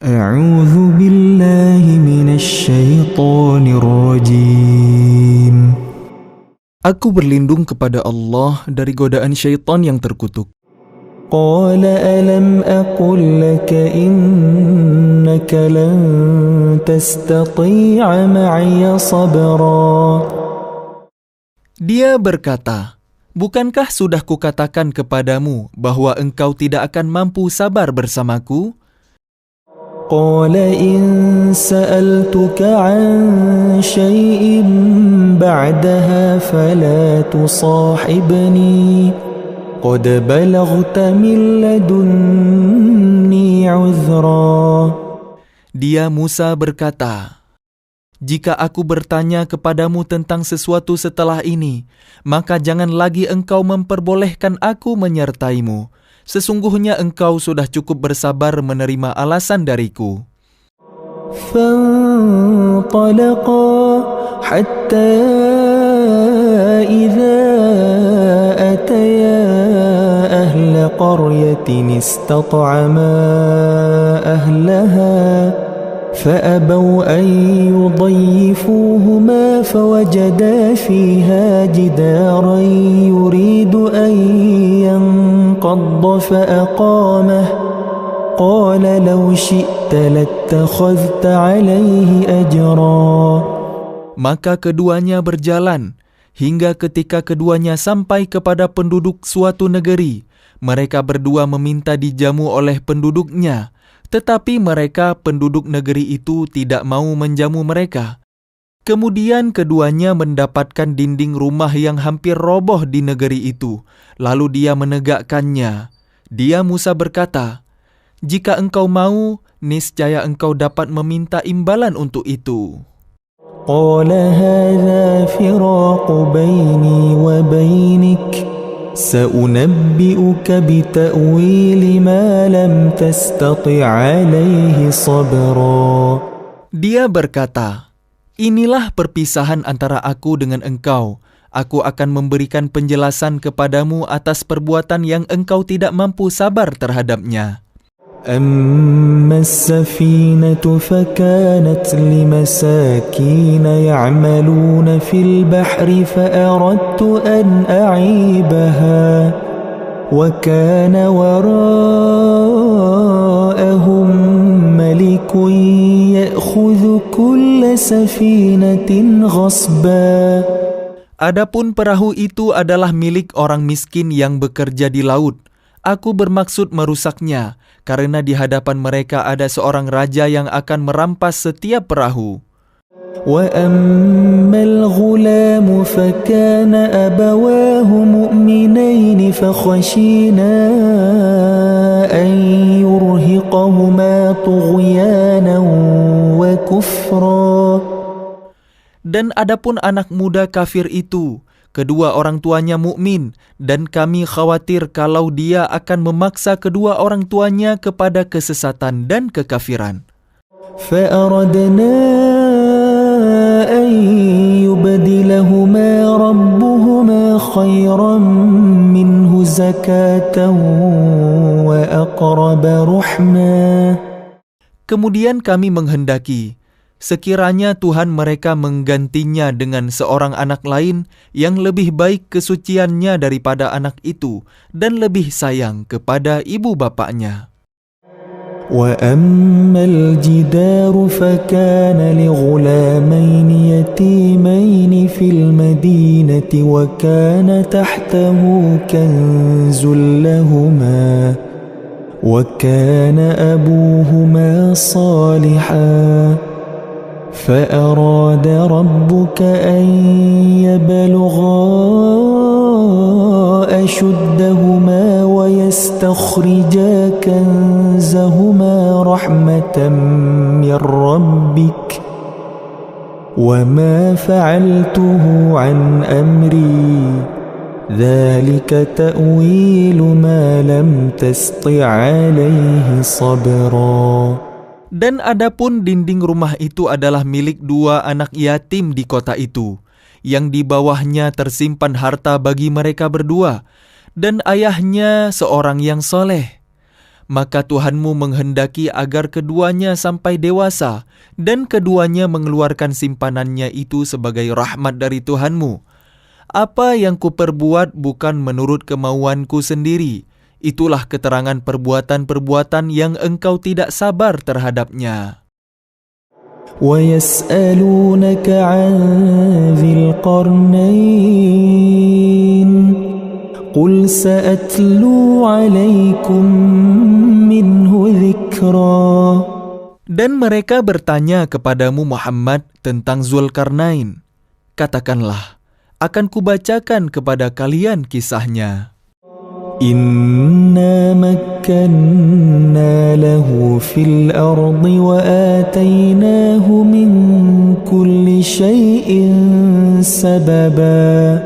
أعوذ بالله من الشيطان الرجيم. Aku berlindung kepada Allah dari godaan syaitan yang terkutuk. قال ألم أقل لك إنك لن تستطيع معي صبرا. Dia berkata, bukankah sudah kukatakan kepadamu bahwa engkau tidak akan mampu sabar bersamaku? قال إن سألتك عن شيء بعدها فلا تصاحبني قد بلغت من لدني عذرا. Dia Musa berkata, jika aku bertanya kepadamu tentang sesuatu setelah ini, maka jangan lagi engkau memperbolehkan aku menyertaimu. Sesungguhnya engkau sudah cukup bersabar menerima alasan dariku. فانطلقا حتى إذا أتيا أهل قرية استطعما أهلها فأبوا أن يضيفوهما فوجدا فيها جدارا يريد أن ينقض فأقامه قال لو شئت لاتخذت عليه أجرا. Maka keduanya berjalan, hingga ketika keduanya sampai kepada penduduk suatu negeri, mereka berdua meminta dijamu oleh penduduknya, tetapi mereka penduduk negeri itu tidak mau menjamu mereka. Kemudian keduanya mendapatkan dinding rumah yang hampir roboh di negeri itu, lalu dia menegakkannya. Dia Musa berkata, jika engkau mau, niscaya engkau dapat meminta imbalan untuk itu. قال هذا فراق بيني وبينك سأنبئك بتأويل ما لم تستطع عليه صبرا. Dia berkata, inilah perpisahan antara aku dengan engkau. Aku akan memberikan penjelasan kepadamu atas perbuatan yang engkau tidak mampu sabar terhadapnya. أما السفينة فكانت لمساكين يعملون في البحر فأردت أن أعيبها وكان وراءهم ملك يأخذ كل سفينة غصبا. Adapun perahu itu adalah milik orang miskin yang bekerja di laut. Aku bermaksud merusaknya, karena di hadapan mereka ada seorang raja yang akan merampas setiap perahu. وَأَمَّا الْغُلَامُ فَكَانَ أَبَوَاهُ مُؤْمِنَيْنِ فَخَشِينَا أَنْ يُرْهِقَهُمَا طُغْيَانًا وَكُفْرًا. Dan adapun anak muda kafir itu, kedua orang tuanya mukmin, dan kami khawatir kalau dia akan memaksa kedua orang tuanya kepada kesesatan dan kekafiran. فَأَرَدْنَا أَنْ يُبْدِلَهُمَا رَبُّهُمَا خَيْرًا مِنْهُ زَكَاةً وَأَقْرَبَ رُحْمًا. Kemudian kami menghendaki, sekiranya Tuhan mereka menggantinya dengan seorang anak lain yang lebih baik kesuciannya daripada anak itu dan lebih sayang kepada ibu bapaknya. وَأَمَّا الْجِدَارُ فَكَانَ لِغُلَامَيْنِ يَتِيمَيْنِ فِي الْمَدِينَةِ وَكَانَ تَحْتَهُ كَنْزٌ لَهُمَا وَكَانَ أَبُوهُمَا صَالِحًا فأراد ربك أن يبلغا أشدهما ويستخرجا كنزهما رحمة من ربك وما فعلته عن أمري ذلك تأويل ما لم تسطع عليه صبرا. Dan adapun dinding rumah itu adalah milik dua anak yatim di kota itu, yang di bawahnya tersimpan harta bagi mereka berdua, dan ayahnya seorang yang soleh. maka Tuhanmu menghendaki agar keduanya sampai dewasa dan keduanya mengeluarkan simpanannya itu sebagai rahmat dari Tuhanmu. Apa yang kuperbuat bukan menurut kemauanku sendiri. Itulah keterangan perbuatan-perbuatan yang engkau tidak sabar terhadapnya. وَيَسْأَلُونَكَ عَنْ ذِي الْقَرْنَيْنِ قُلْ سَأَتْلُو عَلَيْكُمْ مِنْهُ ذِكْرًا. Dan mereka bertanya kepadamu Muhammad tentang Zulkarnain. Katakanlah, akan kubacakan kepada kalian kisahnya. Inna makkanna lahu fil ardi wa atainahu min kulli syai'in sababa.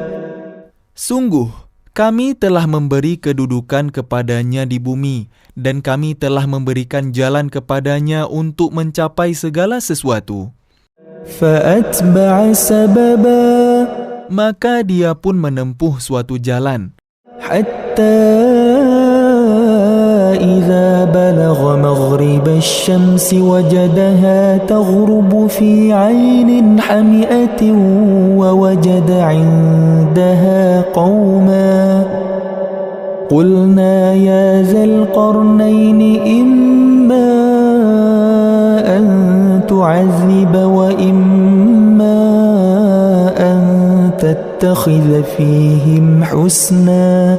Sungguh, kami telah memberi kedudukan kepadanya di bumi, dan kami telah memberikan jalan kepadanya untuk mencapai segala sesuatu. Fa'atba'a sababa. Maka dia pun menempuh suatu jalan. حتى إذا بلغ مغرب الشمس وجدها تغرب في عين حمئة ووجد عندها قوما قلنا يا ذا القرنين إما أن تعذب وإما أن تتخذ فيهم حسنا.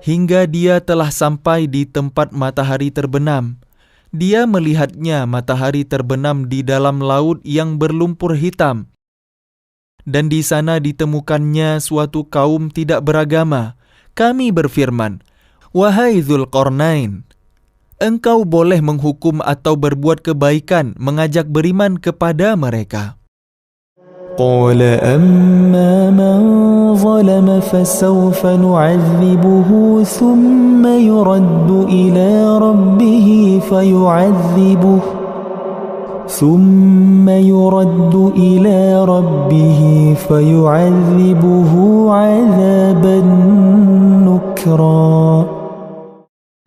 Hingga dia telah sampai di tempat matahari terbenam. Dia melihatnya matahari terbenam di dalam laut yang berlumpur hitam. Dan di sana ditemukannya suatu kaum tidak beragama. Kami berfirman, "Wahai Dzulqarnain, engkau boleh menghukum atau berbuat kebaikan, mengajak beriman kepada mereka." قال أما من ظلم فسوف نعذبه ثم يرد إلى ربه فيعذبه عذابا نكرا.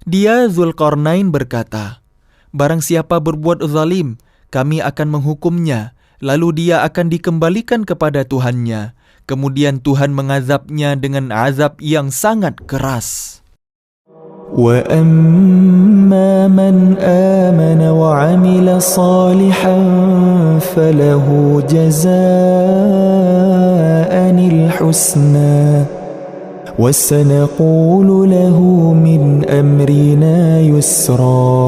Dia Dzulqarnain berkata, "Barang siapa berbuat zalim, kami akan menghukumnya. Lalu dia akan dikembalikan kepada Tuhannya. Kemudian Tuhan mengazabnya dengan azab yang sangat keras." وَأَمَّا مَنْ آمَنَ وَعَمِلَ صَالِحًا فَلَهُ جَزَاءً الْحُسْنَى وَسَنَقُولُ لَهُ مِنْ أَمْرِنَا يُسْرًا.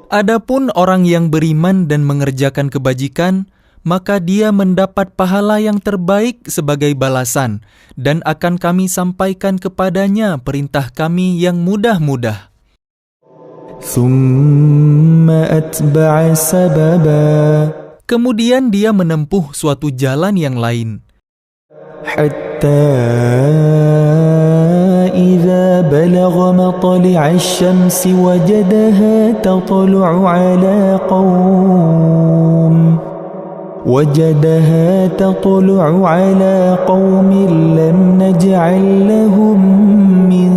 Adapun orang yang beriman dan mengerjakan kebajikan, maka dia mendapat pahala yang terbaik sebagai balasan, dan akan kami sampaikan kepadanya perintah kami yang mudah-mudah. Thumma atba'a sababa. Kemudian dia menempuh suatu jalan yang lain. Hatta idza balagha matli'a asy-syamsi wajadaha tatlu'u 'ala قوم لم نجعل لهم من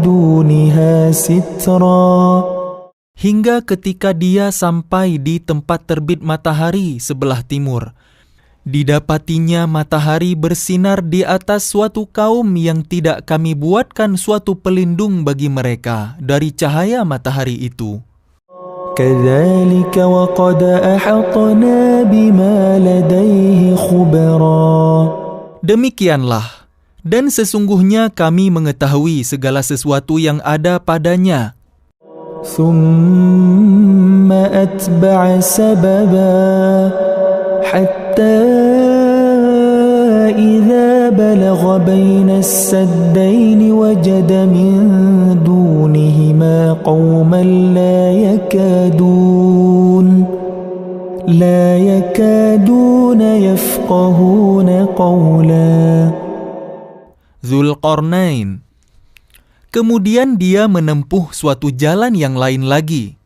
دونها سترا. Hingga ketika dia sampai di tempat terbit matahari sebelah timur, didapatinya matahari bersinar di atas suatu kaum yang tidak kami buatkan suatu pelindung bagi mereka dari cahaya matahari itu. كَذَلِكَ وَقَدْ أَحَطْنَا بِمَا لَدَيْهِ خُبْرًا. Demikianlah, dan sesungguhnya kami mengetahui segala sesuatu yang ada padanya. ثُمَّ أَتْبَعَ سَبَبًا حَتَّى إِذَا بَلَغَ بَيْنَ السَّدَّيْنِ وَجَدَ مِن دُونِهِمَا قَوْمًا لا يكادون يفقهون قولا. Dzulqarnain. Kemudian dia menempuh suatu jalan yang lain lagi.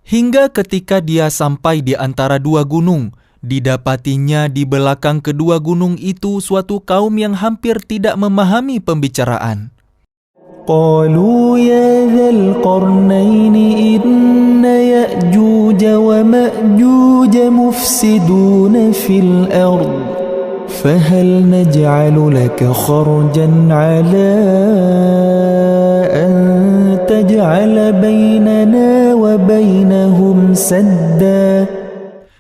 Hingga ketika dia sampai di antara dua gunung, didapatinya di belakang kedua gunung itu suatu kaum yang hampir tidak memahami pembicaraan. قالوا يا ذا القرنين إن يأجوج ومأجوج مفسدون في الأرض فهل نجعل لك خرجا على أن تجعل بيننا وبينهم سدا.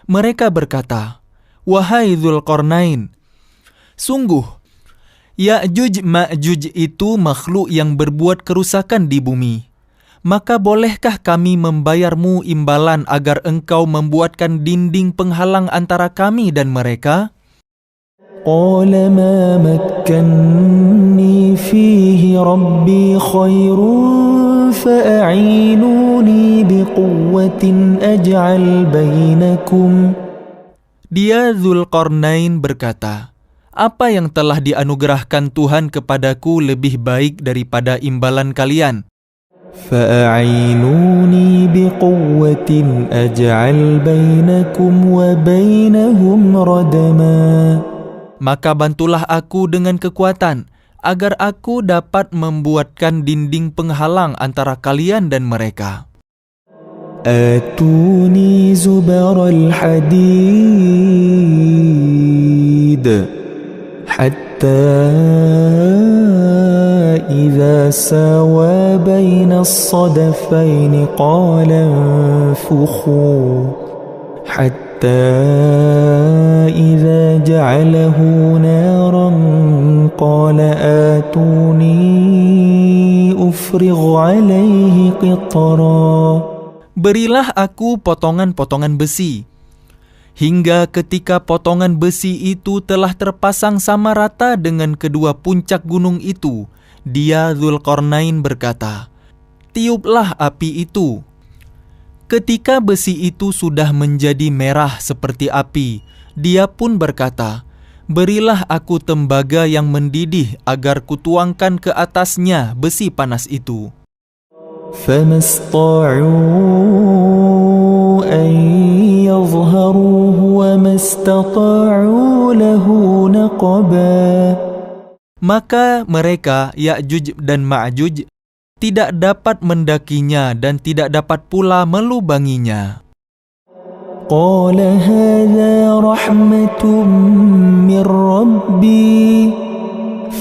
Mereka berkata, "Wahai Dzulqarnain, sungguh Ya'juj Ma'juj itu makhluk yang berbuat kerusakan di bumi. Maka bolehkah kami membayarmu imbalan agar engkau membuatkan dinding penghalang antara kami dan mereka?" قال ما مكني فيه ربي خير فأعينوني بقوة أجعل بينكم. Dia Dzulqarnain berkata, "Apa yang telah dianugerahkan Tuhan kepadaku lebih baik daripada imbalan kalian. فأعينوني بقوة أجعل بينكم وبينهم ردما. Maka bantulah aku dengan kekuatan, agar aku dapat membuatkan dinding penghalang antara kalian dan mereka." آتوني زبر الحديد حتى إذا ساوى بين الصدفين قال انفخوا حتى إذا جعله نارا قال آتوني أفرغ عليه قطرا. Berilah aku potongan-potongan besi, hingga ketika potongan besi itu telah terpasang sama rata dengan kedua puncak gunung itu, dia Dzulqarnain berkata, "Tiuplah api itu." Ketika besi itu sudah menjadi merah seperti api, dia pun berkata, "Berilah aku tembaga yang mendidih agar kutuangkan ke atasnya besi panas itu." فما استطاعوا أن يظهروه وما استطاعوا له نقبا. Maka mereka, Ya'juj dan Ma'juj, tidak dapat mendakinya dan tidak dapat pula melubanginya. قال هذا رحمة من ربي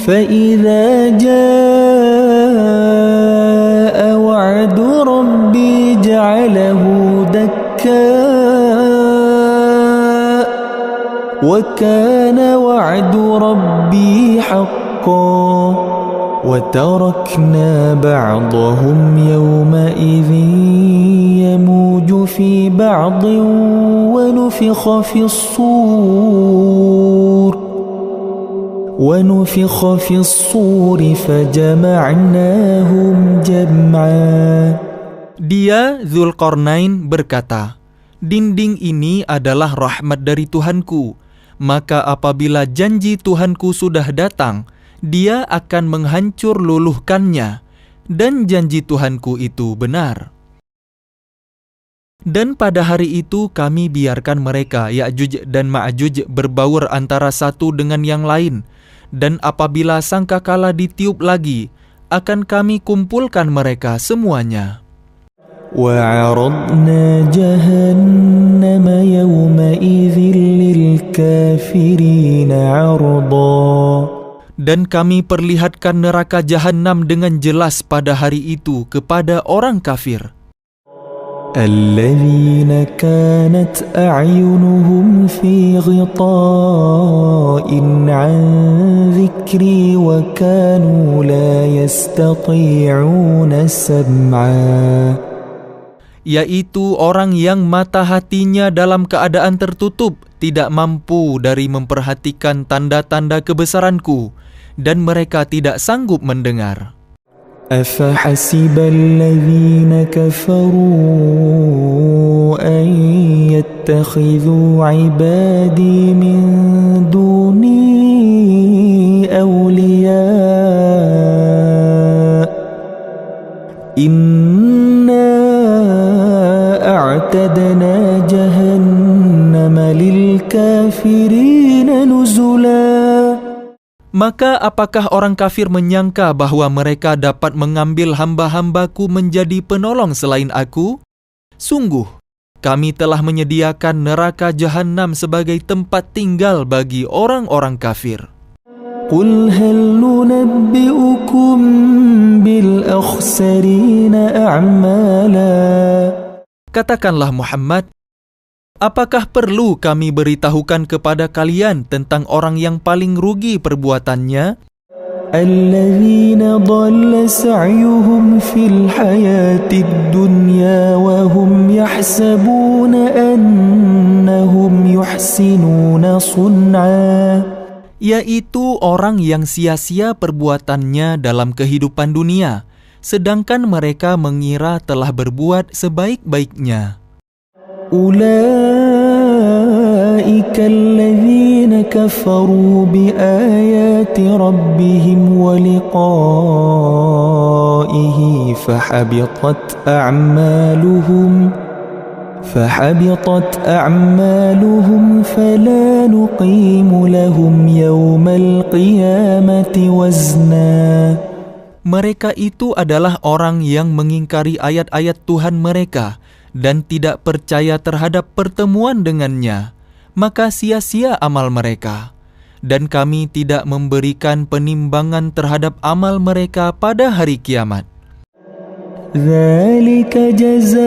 فإذا جاء وعد ربي جعله دكا وكان وعد ربي حقا وتركنا بعضهم يومئذ يموج في بعض ونفخ في الصور فجمعناهم جمعا. Dia Dzulqarnain berkata, "Dinding ini adalah rahmat dari Tuhanku, maka apabila janji Tuhanku sudah datang, Dia akan menghancur luluhkannya, dan janji Tuhanku itu benar." Dan pada hari itu kami biarkan mereka, Ya'juj dan Ma'juj, berbaur antara satu dengan yang lain, dan apabila sangkakala ditiup lagi, akan kami kumpulkan mereka semuanya. وَعَرَضْنَا جَهَنَّمَ يَوْمَئِذٍ لِلْكَافِرِينَ عَرْضًا. Dan kami perlihatkan neraka Jahannam dengan jelas pada hari itu kepada orang kafir. الَّذِينَ كَانَتْ أَعْيُنُهُمْ فِي غِطَاءٍ عَنْ ذِكْرِي وَكَانُوا لَا يَسْتَطِيعُونَ سَمْعًا. Yaitu orang yang mata hatinya dalam keadaan tertutup, tidak mampu dari memperhatikan tanda-tanda kebesaranku, dan mereka tidak sanggup mendengar. أَفَحَسِبَ الَّذِينَ كَفَرُوا أَن يَتَّخِذُوا عِبَادِي مِن دُونِي أَوْلِيَاءَ إِنَّا أَعْتَدْنَا جَهَنَّمَ لِلْكَافِرِينَ نُزُلًا. Maka apakah orang kafir menyangka bahwa mereka dapat mengambil hamba-hambaku menjadi penolong selain aku? Sungguh, kami telah menyediakan neraka Jahannam sebagai tempat tinggal bagi orang-orang kafir. قل هل ننبئكم بالأخسرين أعمالا. Katakanlah Muhammad, apakah perlu kami beritahukan kepada kalian tentang orang yang paling rugi perbuatannya? الذين ضل سعيهم في الحياة الدنيا وهم يحسبون أنهم يحسنون صنعا. Yaitu orang yang sia-sia perbuatannya dalam kehidupan dunia, sedangkan mereka mengira telah berbuat sebaik-baiknya. أولئك الذين كفروا بآيات ربهم ولقائه فحبطت أعمالهم فلا نقيم لهم يوم القيامة وزنا. Mereka itu adalah orang yang mengingkari ayat-ayat Tuhan mereka dan tidak percaya terhadap pertemuan dengannya, maka sia-sia amal mereka. Dan kami tidak memberikan penimbangan terhadap amal mereka pada hari kiamat. ذلك جزاؤهم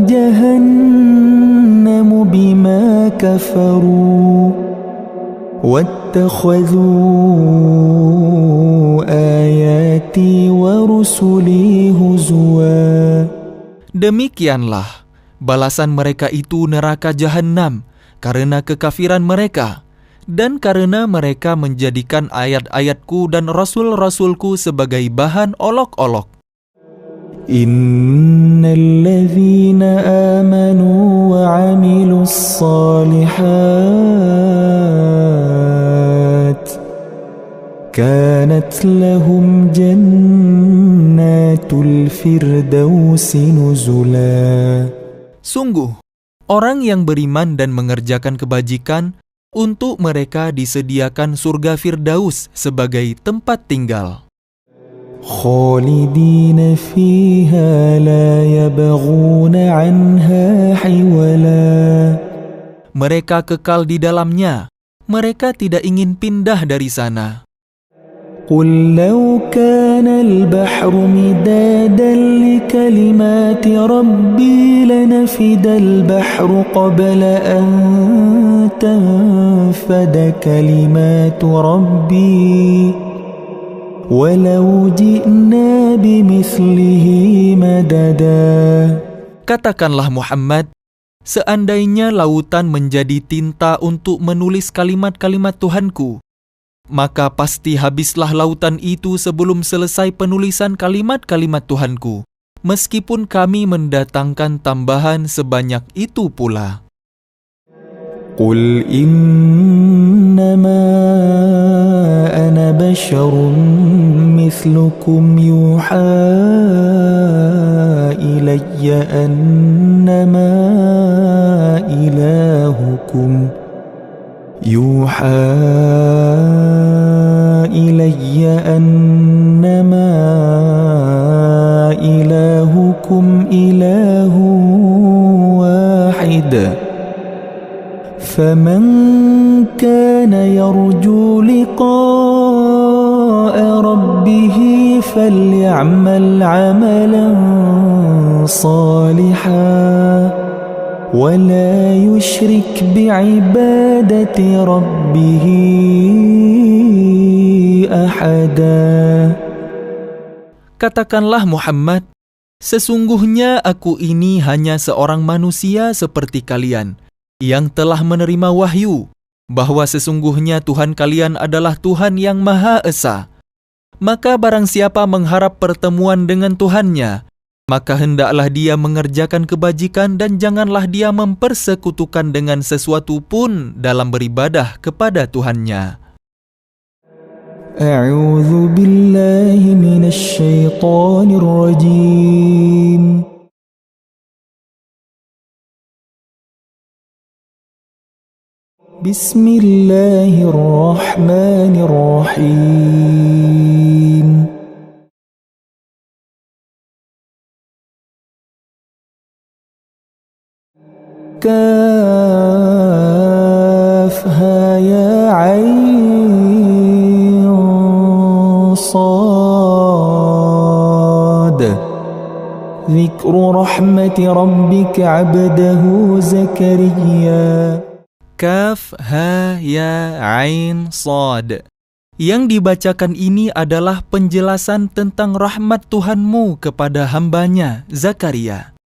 جهنم بما كفروا واتخذوا آياتي ورسلي هزوا. Demikianlah balasan mereka itu neraka Jahannam karena kekafiran mereka dan karena mereka menjadikan ayat-ayatku dan rasul-rasulku sebagai bahan olok-olok. Innalladzina amanu wa 'amilus shalihat kanat lahum jannatul firdausi nuzula. Sungguh, orang yang beriman dan mengerjakan kebajikan, untuk mereka disediakan surga Firdaus sebagai tempat tinggal. Khalidina fiha la yabghuna 'anha hiwala. Mereka kekal di dalamnya, mereka tidak ingin pindah dari sana. Qul law kana al-bahru midadan li kalimati rabbi lanafida al-bahru qabla an tanfada kalimatu rabbi walau ji'na bimithlihi madada. Katakanlah Muhammad, seandainya lautan menjadi tinta untuk menulis kalimat-kalimat Tuhanku, maka pasti habislah lautan itu sebelum selesai penulisan kalimat-kalimat Tuhanku, meskipun kami mendatangkan tambahan sebanyak itu pula. Qul innama ana basharun mithlukum yuha ilayya annama ilahukum ilahu wahid. فمن كان يرجو لقاء ربه فليعمل عملا صالحا ولا يشرك بعبادة ربه أحدا. Katakanlah Muhammad, sesungguhnya aku ini hanya seorang manusia seperti kalian, yang telah menerima wahyu, bahwa sesungguhnya Tuhan kalian adalah Tuhan yang Maha Esa. Maka barang siapa mengharap pertemuan dengan Tuhannya, maka hendaklah dia mengerjakan kebajikan dan janganlah dia mempersekutukan dengan sesuatu pun dalam beribadah kepada Tuhannya. A'udzu billahi minasy syaithanir rajim. بسم الله الرحمن الرحيم كافها يا عين صاد ذكر رحمة ربك عبده زكريا Kaf, ha, ya, ain, sad. Yang dibacakan ini adalah penjelasan tentang rahmat Tuhanmu kepada hambanya, Zakaria.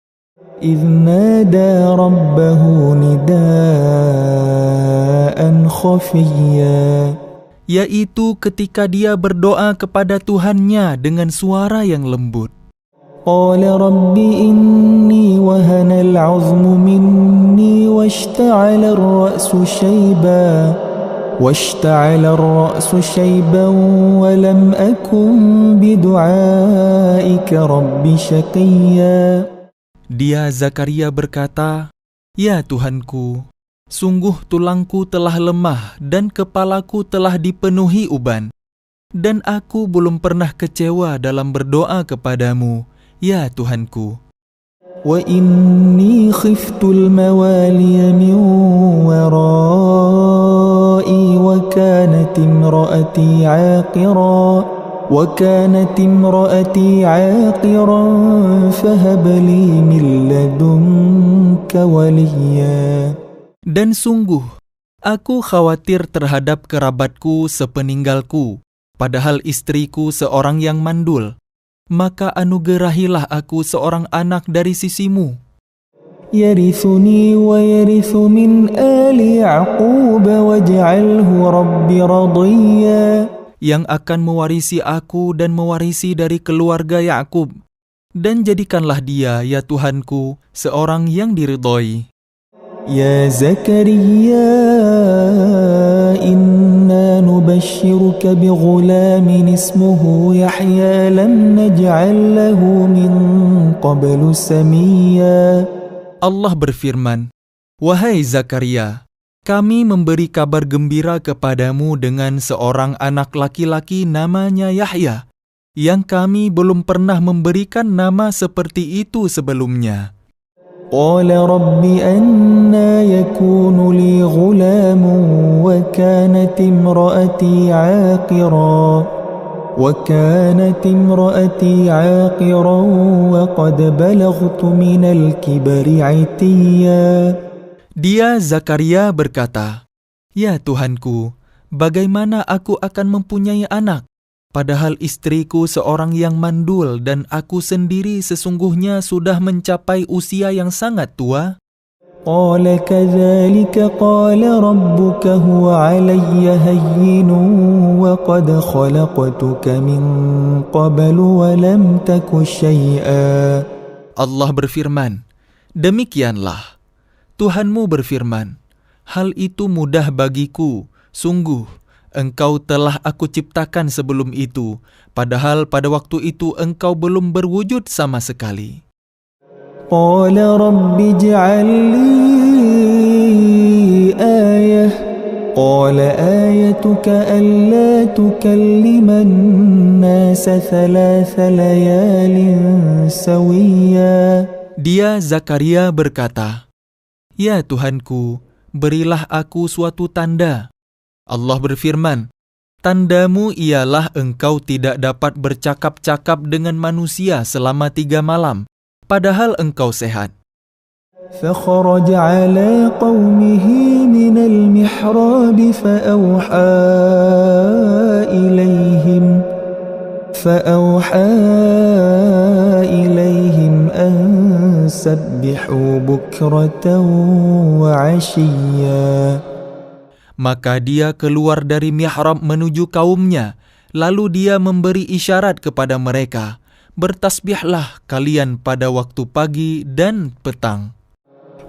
إذ نادى ربه نداء خفيا Yaitu ketika dia berdoa kepada Tuhannya dengan suara yang lembut. قال رب إني وهن العظم مني واشتعل الرأس شيبا ولم أكن بدعائك رب شقيا. Dia Zakaria berkata, "Ya Tuhanku, sungguh tulangku telah lemah dan kepalaku telah dipenuhi uban, dan aku belum pernah kecewa dalam berdoa kepadamu, ya Tuhanku. وإني خفت الموالي من ورائي وكانت امرأتي عاقرا فهب لي من لدنك وليا. Dan sungguh, aku khawatir terhadap kerabatku sepeninggalku, padahal istriku seorang yang mandul. Maka anugerahilah aku seorang anak dari sisimu. يرثني ويرث من آل يعقوب واجعله رب رضيا. Yang akan mewarisi aku dan mewarisi dari keluarga Yakub. Dan jadikanlah dia, ya Tuhanku, seorang yang diridhoi. يا زكريا إنا نبشرك بغلام اسمه يحيى لم نجعل له من قبل سميا. Allah berfirman, "Wahai Zakaria, kami memberi kabar gembira kepadamu dengan seorang anak laki-laki namanya Yahya, yang kami belum pernah memberikan nama seperti itu sebelumnya." قال رب أنى يكون لي غلام وكانت امرأتي عاقرا وقد بلغت من الكبر عتيا. Dia Zakaria berkata, "Ya Tuhanku, bagaimana aku akan mempunyai anak? Padahal istriku seorang yang mandul dan aku sendiri sesungguhnya sudah mencapai usia yang sangat tua." قال كذلك قال ربك هو علي هين وقد خلقتك من قبل ولم تك شيئا. Allah berfirman, "Demikianlah, Tuhanmu berfirman, hal itu mudah bagiku, sungguh Engkau telah aku ciptakan sebelum itu, padahal pada waktu itu engkau belum berwujud sama sekali." قال رب اجعل لي آية قال آيتك ألا تكلم الناس 3 ليال سويا. Dia Zakaria berkata, "Ya Tuhanku, berilah aku suatu tanda." Allah berfirman, "Tandamu ialah engkau tidak dapat bercakap-cakap dengan manusia selama 3 malam, padahal engkau sehat." فخرج على قومه من المحراب فأوحى إليهم أن سبحوا بكرة وعشيا. Maka dia keluar dari mihrab menuju kaumnya, lalu dia memberi isyarat kepada mereka, "Bertasbihlah kalian pada waktu pagi dan petang."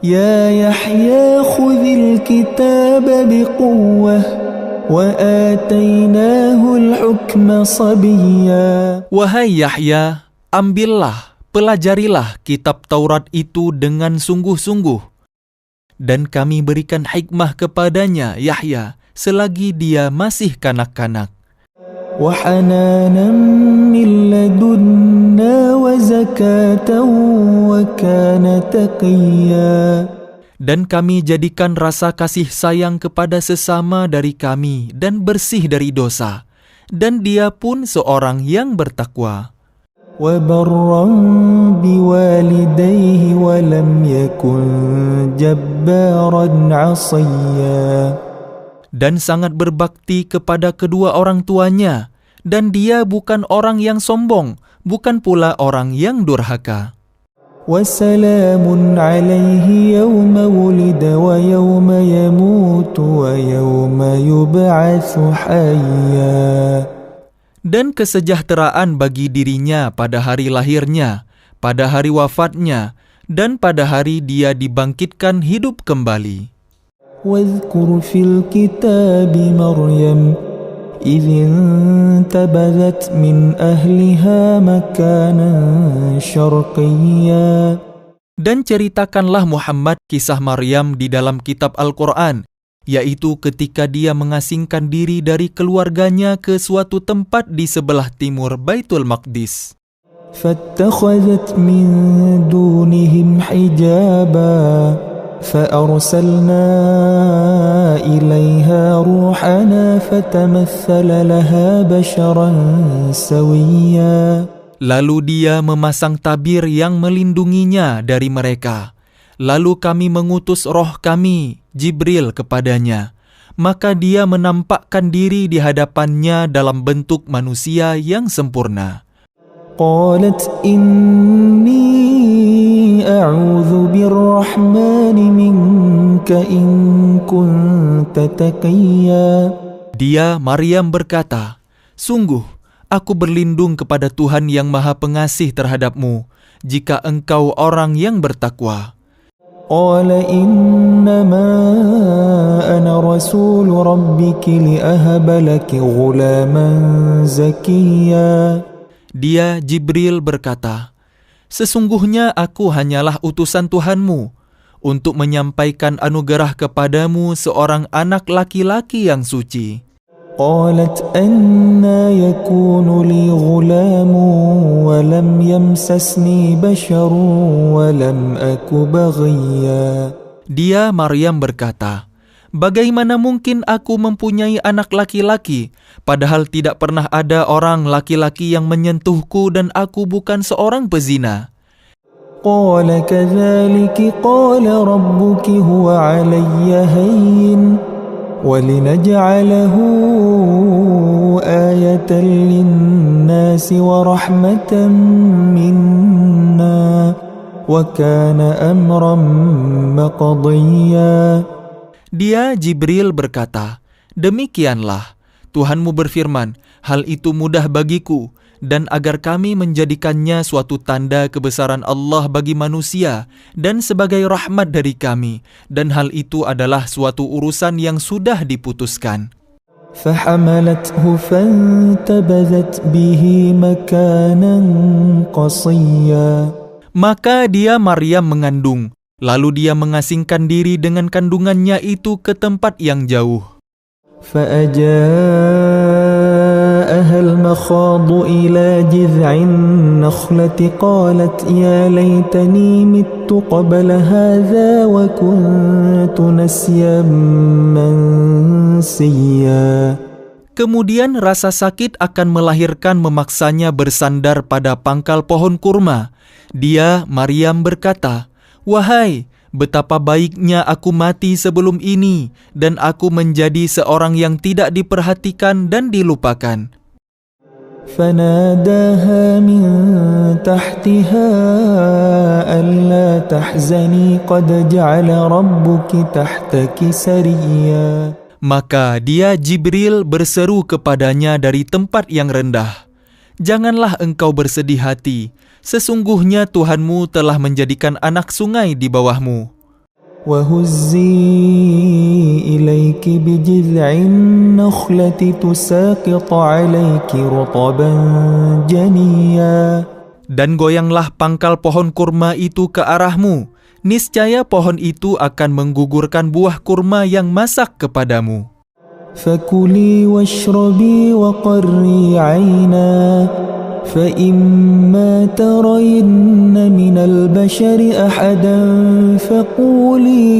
يا يحيى خذ الكتاب بقوة وآتيناه الحكم صبيا. Wahai Yahya, ambillah, pelajarilah kitab Taurat itu dengan sungguh-sungguh. Dan kami berikan hikmah kepadanya, Yahya, selagi dia masih kanak-kanak. وحنانا من لدنا وزكاة وكان تقيا. Dan kami jadikan rasa kasih sayang kepada sesama dari kami dan bersih dari dosa. Dan dia pun seorang yang bertakwa. وبرا بوالديه ولم يكن جبارا عصيا. Dan sangat berbakti kepada kedua orang tuanya, dan dia bukan orang yang sombong, bukan pula orang yang durhaka. وسلام عليه يوم ولد ويوم يموت ويوم يبعث حيا. Dan kesejahteraan bagi dirinya pada hari lahirnya, pada hari wafatnya, dan pada hari dia dibangkitkan hidup kembali. واذكر في الكتاب مريم إذ انتبذت من أهلها مكانا شرقيا. Dan ceritakanlah Muhammad kisah Maryam di dalam kitab Al-Quran, yaitu ketika dia mengasingkan diri dari keluarganya ke suatu tempat di sebelah timur Baitul Maqdis. فاتخذت من دونهم حجابا فأرسلنا إليها روحنا فتمثل لها بشرا سويا. Lalu dia memasang tabir yang melindunginya dari mereka. Lalu kami mengutus roh kami, Jibril, kepadanya. Maka dia menampakkan diri di hadapannya dalam bentuk manusia yang sempurna. قالت إني أعوذ بالرحمن منك إن كنت تقيا. Dia, Maryam, berkata, "Sungguh, aku berlindung kepada Tuhan yang Maha Pengasih terhadapmu, jika engkau orang yang bertakwa." قال إنما أنا رسول ربك لأهب لك غلاما زكيا. Dia, Jibril, berkata, "Sesungguhnya aku hanyalah utusan Tuhanmu untuk menyampaikan anugerah kepadamu seorang anak laki-laki yang suci." قالت أنى يكون لي غلام ولم يمسسني بشر ولم أك بغيا. Dia, Maryam, berkata, "Bagaimana mungkin aku mempunyai anak laki-laki, padahal tidak pernah ada orang laki-laki yang menyentuhku dan aku bukan seorang pezina?" قال كذلك قال ربك هو علي هين ولنجعله آية للناس ورحمة منا وكان أمرا مقضيا. Dia, Jibril, berkata, "Demikianlah, Tuhanmu berfirman, hal itu mudah bagiku, dan agar kami menjadikannya suatu tanda kebesaran Allah bagi manusia, dan sebagai rahmat dari kami, dan hal itu adalah suatu urusan yang sudah diputuskan." فحملته فانتبذت به مكانا قصيا. Maka dia, Maryam, mengandung, lalu dia mengasingkan diri dengan kandungannya itu ke tempat yang jauh. فأجاءها المخاض إلى جذع النخلة قالت يا ليتني مت قبل هذا وكنت نسيا منسيا. Kemudian rasa sakit akan melahirkan memaksanya bersandar pada pangkal pohon kurma. Dia, Maryam, berkata, "Wahai, betapa baiknya aku mati sebelum ini, dan aku menjadi seorang yang tidak diperhatikan dan dilupakan." فناداها من تحتها ألا تحزني قد جعل ربك تحتك سريا. Maka dia, Jibril, berseru kepadanya dari tempat yang rendah, "Janganlah engkau bersedih hati, sesungguhnya Tuhanmu telah menjadikan anak sungai di bawahmu." وهزي إليك بجذع النخلة تساقط عليك رطبا جنيا. Dan goyanglah pangkal pohon kurma itu ke arahmu, niscaya pohon itu akan menggugurkan buah kurma yang masak kepadamu. فكلي واشربي وقري عينا فإما ترين من البشر أحدا فقولي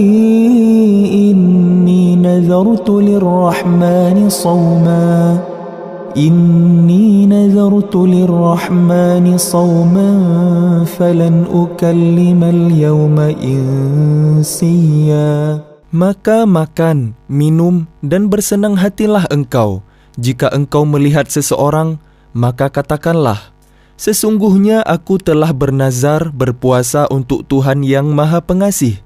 إني نذرت للرحمن صوما فلن أكلم اليوم إنسيا. Maka makan, minum, dan bersenang hatilah engkau. Jika engkau melihat seseorang, maka katakanlah, sesungguhnya aku telah bernazar berpuasa untuk Tuhan yang Maha Pengasih.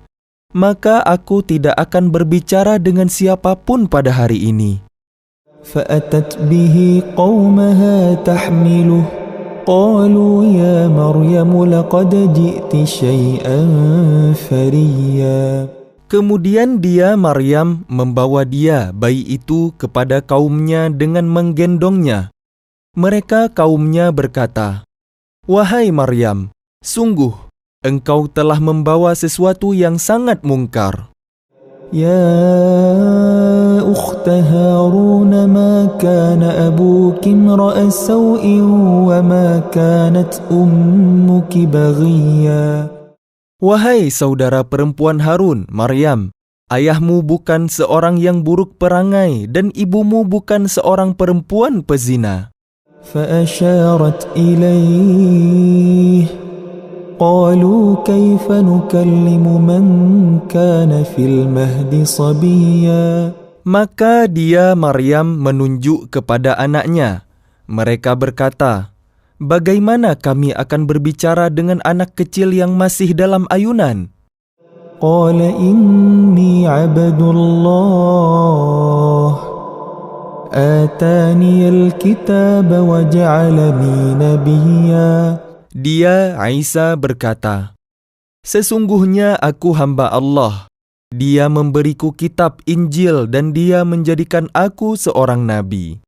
Maka aku tidak akan berbicara dengan siapapun pada hari ini. فأتت به قومها تحمله قالوا يا مريم لقد جئت شيئا فريا. Kemudian dia, Maryam, membawa dia, bayi itu, kepada kaumnya dengan menggendongnya. Mereka kaumnya berkata, "Wahai Maryam, sungguh, engkau telah membawa sesuatu yang sangat mungkar." Ya ukhta Harun ma kana abuki imra'a saw'in wa ma kanat ummuki baghiya. Wahai saudara perempuan Harun, Maryam, ayahmu bukan seorang yang buruk perangai dan ibumu bukan seorang perempuan pezina. فأشارت إليه قالوا كيف نكلم من كان في المهد صبيا. Maka dia, Maryam, menunjuk kepada anaknya. Mereka berkata, bagaimana kami akan berbicara dengan anak kecil yang masih dalam ayunan? قال إني عبد الله آتاني الكتاب وجعلني نبيا. Dia, Isa, berkata, sesungguhnya aku hamba Allah. Dia memberiku kitab Injil dan dia menjadikan aku seorang nabi.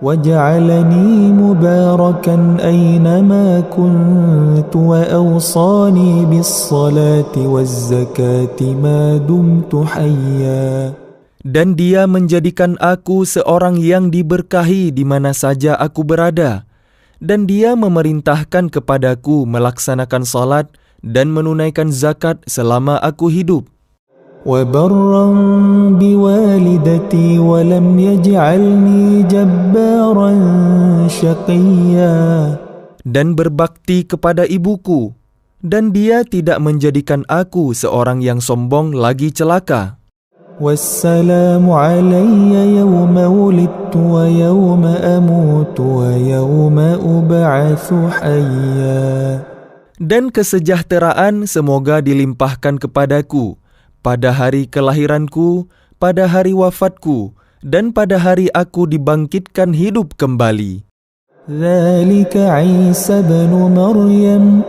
وجعلني مباركا أينما كنت وأوصاني بالصلاة والزكاة ما دمت حيا. Dan dia menjadikan aku seorang yang diberkahi di mana saja aku berada. Dan dia memerintahkan kepadaku melaksanakan salat dan menunaikan zakat selama aku hidup. وبرا بوالدتي ولم يجعلني جبارا شقيا. Dan berbakti kepada ibuku, dan dia tidak menjadikan aku seorang yang sombong lagi celaka. والسلام علي يوم ولدت ويوم أموت ويوم أبعث حيا. Dan kesejahteraan semoga dilimpahkan kepadaku pada hari kelahiranku, pada hari wafatku, dan pada hari aku dibangkitkan hidup kembali. ذلك عيسى بن مريم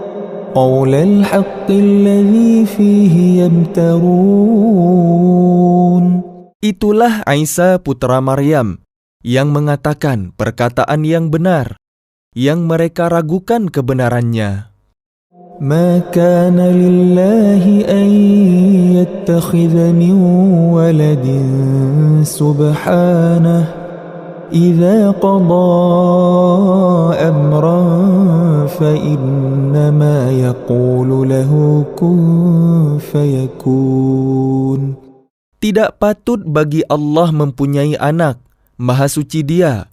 قول الحق الذي فيه يمترون. Itulah Isa putra Maryam yang mengatakan perkataan yang benar, yang mereka ragukan kebenarannya. ما كان لله أن يتخذ من ولد سبحانه إذا قضى أمرا فإنما يقول له كن فيكون. Tidak patut bagi Allah mempunyai anak, Maha Suci Dia.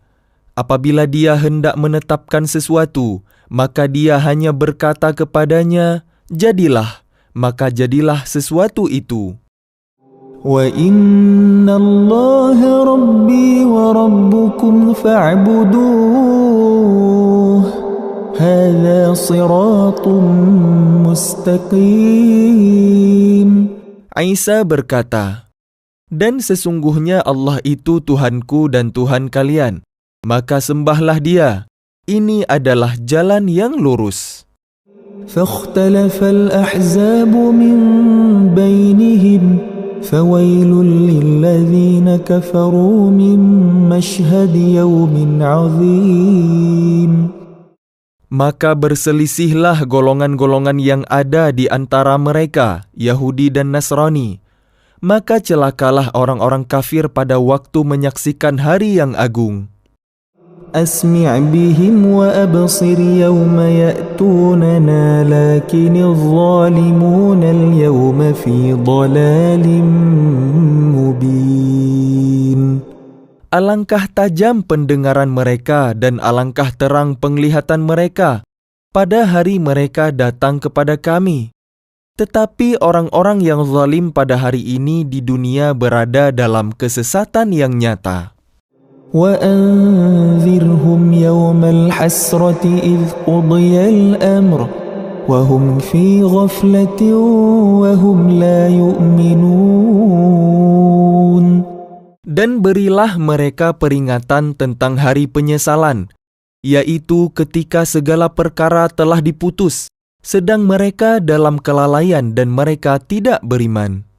Apabila Dia hendak menetapkan sesuatu, maka Dia hanya berkata kepadanya, jadilah, maka jadilah sesuatu itu. وَإِنَّ اللَّهَ رَبِّي وَرَبُّكُمْ فَاعْبُدُوهُ هَذَا صِرَاطٌ مُسْتَقِيمٌ. Isa berkata, dan sesungguhnya Allah itu Tuhanku dan Tuhan kalian, maka sembahlah Dia. Ini adalah jalan yang lurus. فَاخْتَلَفَ الْأَحْزَابُ مِنْ بَيْنِهِمْ فَوَيْلٌ لِلَّذِينَ كَفَرُوا مِنْ مَشْهَدِ يَوْمٍ عَظِيمٍ. Maka berselisihlah golongan-golongan yang ada di antara mereka, Yahudi dan Nasrani. Maka celakalah orang-orang kafir pada waktu menyaksikan hari yang agung. أسمع بهم وأبصر يوم يأتوننا لكن الظالمون اليوم في ضلال مبين. Alangkah tajam pendengaran mereka dan alangkah terang penglihatan mereka pada hari mereka datang kepada kami. Tetapi orang-orang yang zalim pada hari ini di dunia berada dalam kesesatan yang nyata. وأنذرهم يوم الحسرة إذ قضي الأمر وهم في غفلة وهم لا يؤمنون. Dan berilah mereka peringatan tentang hari penyesalan, yaitu ketika segala perkara telah diputus, sedang mereka dalam kelalaian dan mereka tidak beriman.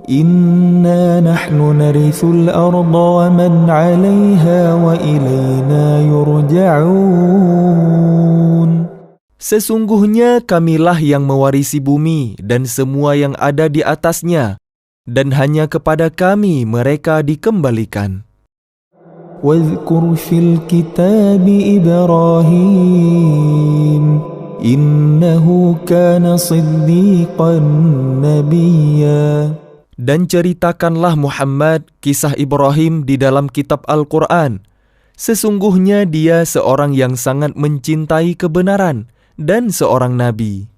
Inna nahnu narithul arda wa man 'alayha wa ilayna yurja'un. Sesungguhnya kamilah yang mewarisi bumi dan semua yang ada di atasnya, dan hanya kepada kami mereka dikembalikan. Wadhkur fil kitab Ibrahim innahu kana siddiqan nabiyya. Dan ceritakanlah Muhammad kisah Ibrahim di dalam kitab Al-Quran. Sesungguhnya dia seorang yang sangat mencintai kebenaran dan seorang nabi.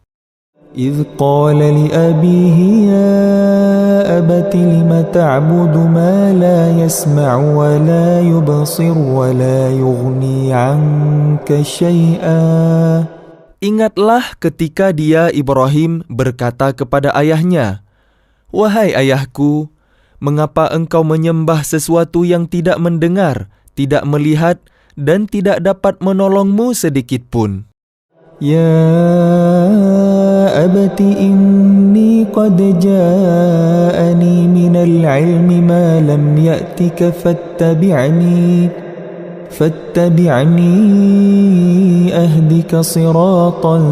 إذ قال لأبيه يا أبت لم تعبد ما لا يسمع ولا يبصر ولا يغني عنك شيئا. Ingatlah ketika dia Ibrahim berkata kepada ayahnya, "Wahai ayahku, mengapa engkau menyembah sesuatu yang tidak mendengar, tidak melihat, dan tidak dapat menolongmu sedikit pun?" Ya abati inni qad ja'ani minal ilmi ma lam ya'tika fattabi'ni ahdika siratan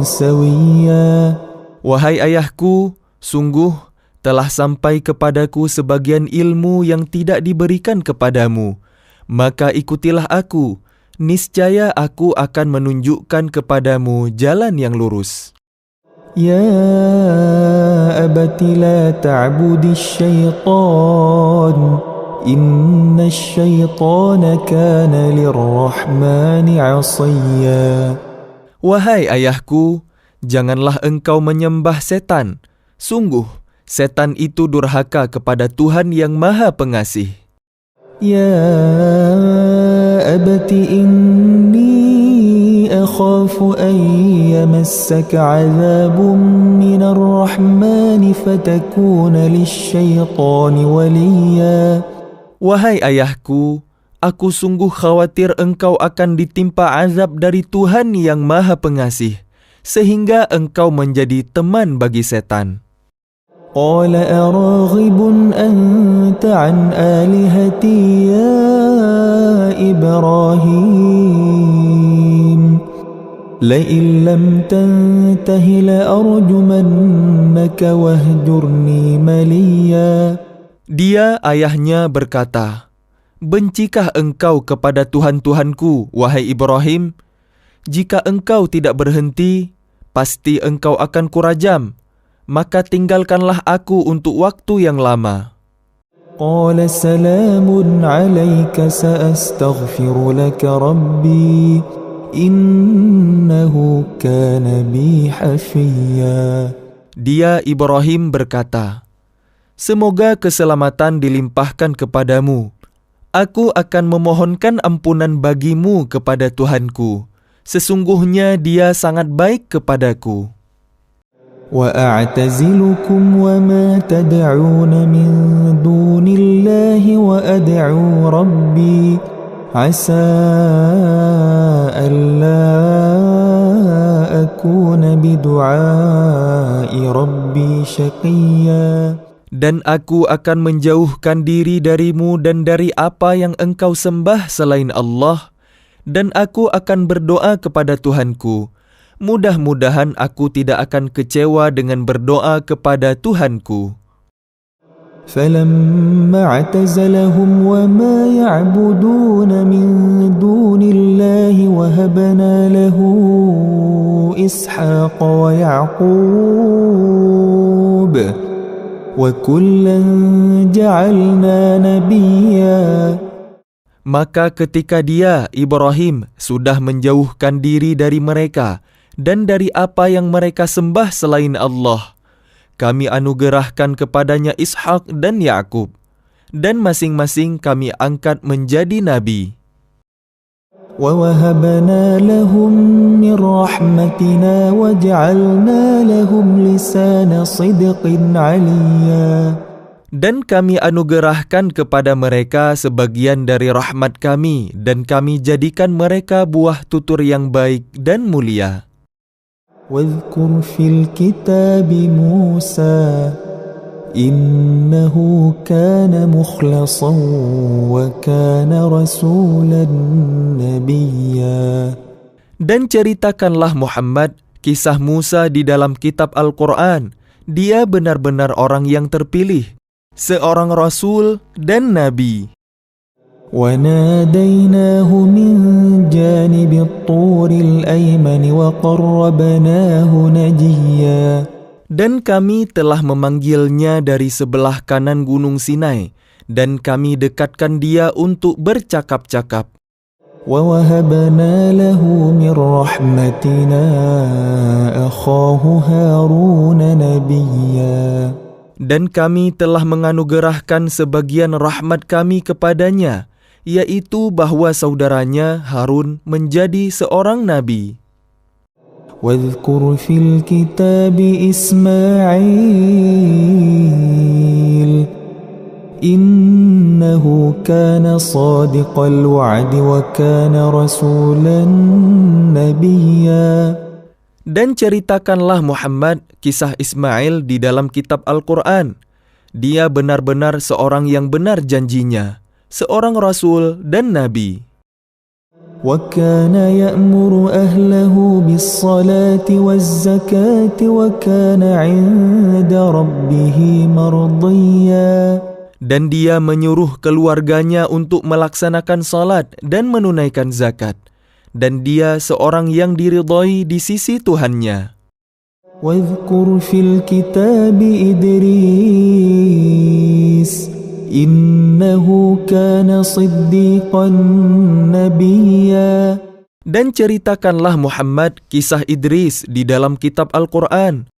sawiyya. Wahai ayahku, sungguh telah sampai kepadaku sebagian ilmu yang tidak diberikan kepadamu. Maka ikutilah aku, niscaya aku akan menunjukkan kepadamu jalan yang lurus. Ya abati la ta'budis syaitan, inna syaitana kana lirrahmani 'asiyya. Wahai ayahku, janganlah engkau menyembah setan. Sungguh, setan itu durhaka kepada Tuhan yang Maha Pengasih. Ya abati inni akhafu an yamassaka 'adzabun minar rahmani fatakuna lisyaitani waliyya. Wahai ayahku, aku sungguh khawatir engkau akan ditimpa azab dari Tuhan yang Maha Pengasih, sehingga engkau menjadi teman bagi setan. Qala araghibun anta an alihati ya Ibrahim la in lam tantahi la arjumannaka wahjurni maliya. Dia ayahnya berkata, "Bencikah engkau kepada Tuhan-Tuhanku, wahai Ibrahim? Jika engkau tidak berhenti, pasti engkau akan kurajam. Maka tinggalkanlah aku untuk waktu yang lama." Qala salamun alayka sa'astaghfiru laka rabbi innahu kana bi hafiyya. Dia Ibrahim berkata, "Semoga keselamatan dilimpahkan kepadamu. Aku akan memohonkan ampunan bagimu kepada Tuhanku. Sesungguhnya dia sangat baik kepadaku." وَأَعْتَزِلُكُمْ وَمَا تَدْعُونَ مِن دُونِ اللَّهِ وَأَدْعُو رَبِّي عَسَىٰ أَلَّا أَكُونَ بِدُعَاءِ رَبِّي شَقِيًّا. Dan aku akan menjauhkan diri darimu dan dari apa yang engkau sembah selain Allah, dan aku akan berdoa kepada Tuhanku. Mudah-mudahan aku tidak akan kecewa dengan berdoa kepada Tuhanku. فلما اعتزلهم وما يعبدون من دون الله وهبنا له إسحاق ويعقوب وكلا جعلنا نبيا. Maka ketika dia, Ibrahim, sudah menjauhkan diri dari mereka dan dari apa yang mereka sembah selain Allah, kami anugerahkan kepadanya Ishak dan Yakub, dan masing-masing kami angkat menjadi nabi. وَوَهَبْنَا لَهُم مِّن رَّحْمَتِنَا وَجَعَلْنَا لَهُمْ لِسَانَ صِدْقٍ عَلِيًّا. Dan kami anugerahkan kepada mereka sebagian dari rahmat kami, dan kami jadikan mereka buah tutur yang baik dan mulia. وَاذْكُرْ فِي الْكِتَابِ مُوسَى إِنَّهُ كَانَ مُخْلَصًا وَكَانَ رَسُولًا نَبِيًّا. Dan ceritakanlah Muhammad kisah Musa di dalam kitab Al-Quran. Dia benar-benar orang yang terpilih, seorang rasul dan nabi. وَنَادَيْنَاهُ مِنْ جَانِبِ الطُّورِ الْأَيْمَنِ وَقَرَّبْنَاهُ نَجِيًّا. Dan kami telah memanggilnya dari sebelah kanan Gunung Sinai, dan kami dekatkan dia untuk bercakap-cakap. وَوَهَبْنَا لَهُ مِنْ رَحْمَتِنَا أَخَاهُ هَارُونَ نَبِيًّا. Dan kami telah menganugerahkan sebagian rahmat kami kepadanya, yaitu bahwa saudaranya Harun menjadi seorang nabi. وَاذْكُرْ فِي الْكِتَابِ إِسْمَاعِيلَ إِنَّهُ كَانَ صَادِقَ الْوَعْدِ وَكَانَ رَسُولًا نَبِيًّا. Dan ceritakanlah Muhammad kisah Ismail di dalam kitab Al-Quran. Dia benar-benar seorang yang benar janjinya, seorang rasul dan nabi. وَكَانَ يَأْمُرُ أَهْلَهُ بِالصَّلَاةِ وَالزَّكَاةِ وَكَانَ عِندَ رَبِّهِ مَرْضِيًّا. Dan dia menyuruh keluarganya untuk melaksanakan salat dan menunaikan zakat. Dan dia seorang yang diridhai di sisi Tuhannya. وَاذْكُرْ فِي الْكِتَابِ إِدْرِيسَ إِنَّهُ كَانَ صِدِّيقًا نَبِيًّا. Dan ceritakanlah Muhammad kisah Idris di dalam kitab Al-Quran.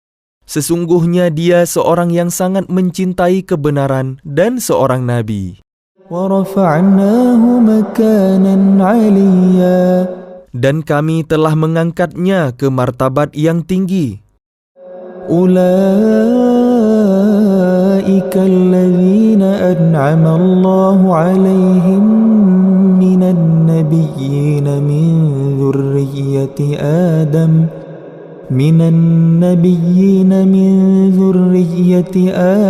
Sesungguhnya dia seorang yang sangat mencintai kebenaran dan seorang nabi. وَرَفَعْنَاهُ مَكَانًا عَلِيًّا. Dan kami telah mengangkatnya ke martabat yang tinggi. أُولَئِكَ الَّذِينَ أَنْعَمَ اللَّهُ عَلَيْهِمْ مِنَ النَّبِيِّينَ مِنْ ذُرِّيَّةِ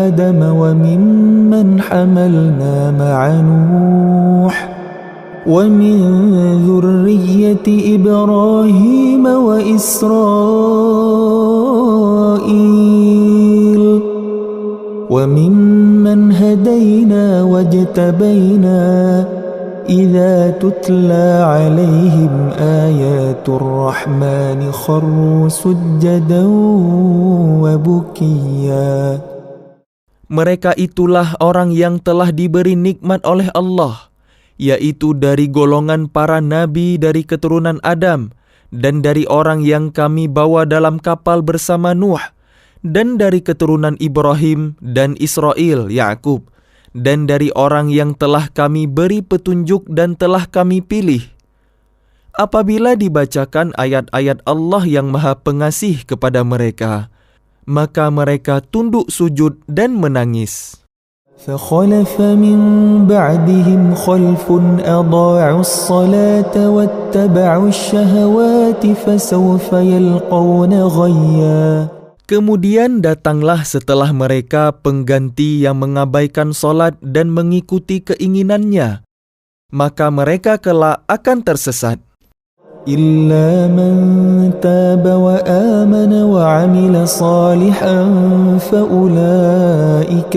آدَمَ وَمِمَّنْ حَمَلْنَا مَعَ نُوحٍ وَمِنْ ذُرِّيَّةِ إِبْرَاهِيمَ وَإِسْرَائِيلَ وَمِمَّنْ هَدَيْنَا وَاجْتَبَيْنَا إِذَا تُتْلَى عَلَيْهِمْ آيَاتُ الرَّحْمَنِ خَرُّوا سُجَّدًا وَبُكِيًّا. Mereka itulah orang yang telah diberi nikmat oleh Allah, yaitu dari golongan para nabi dari keturunan Adam, dan dari orang yang kami bawa dalam kapal bersama Nuh, dan dari keturunan Ibrahim dan Israel, Yakub, dan dari orang yang telah kami beri petunjuk dan telah kami pilih. Apabila dibacakan ayat-ayat Allah yang Maha Pengasih kepada mereka, maka mereka tunduk sujud dan menangis. فَخَلَفَ مِنْ بَعْدِهِمْ خَلْفٌ أَضَاعُوا الصَّلَاةَ وَاتَّبَعُوا الشَّهَوَاتِ فَسَوْفَ يَلْقَوْنَ غَيًّا. Kemudian datanglah setelah mereka pengganti yang mengabaikan solat dan mengikuti keinginannya. maka mereka kelak akan tersesat. إلا من تاب وآمن وعمل صالحا فأولئك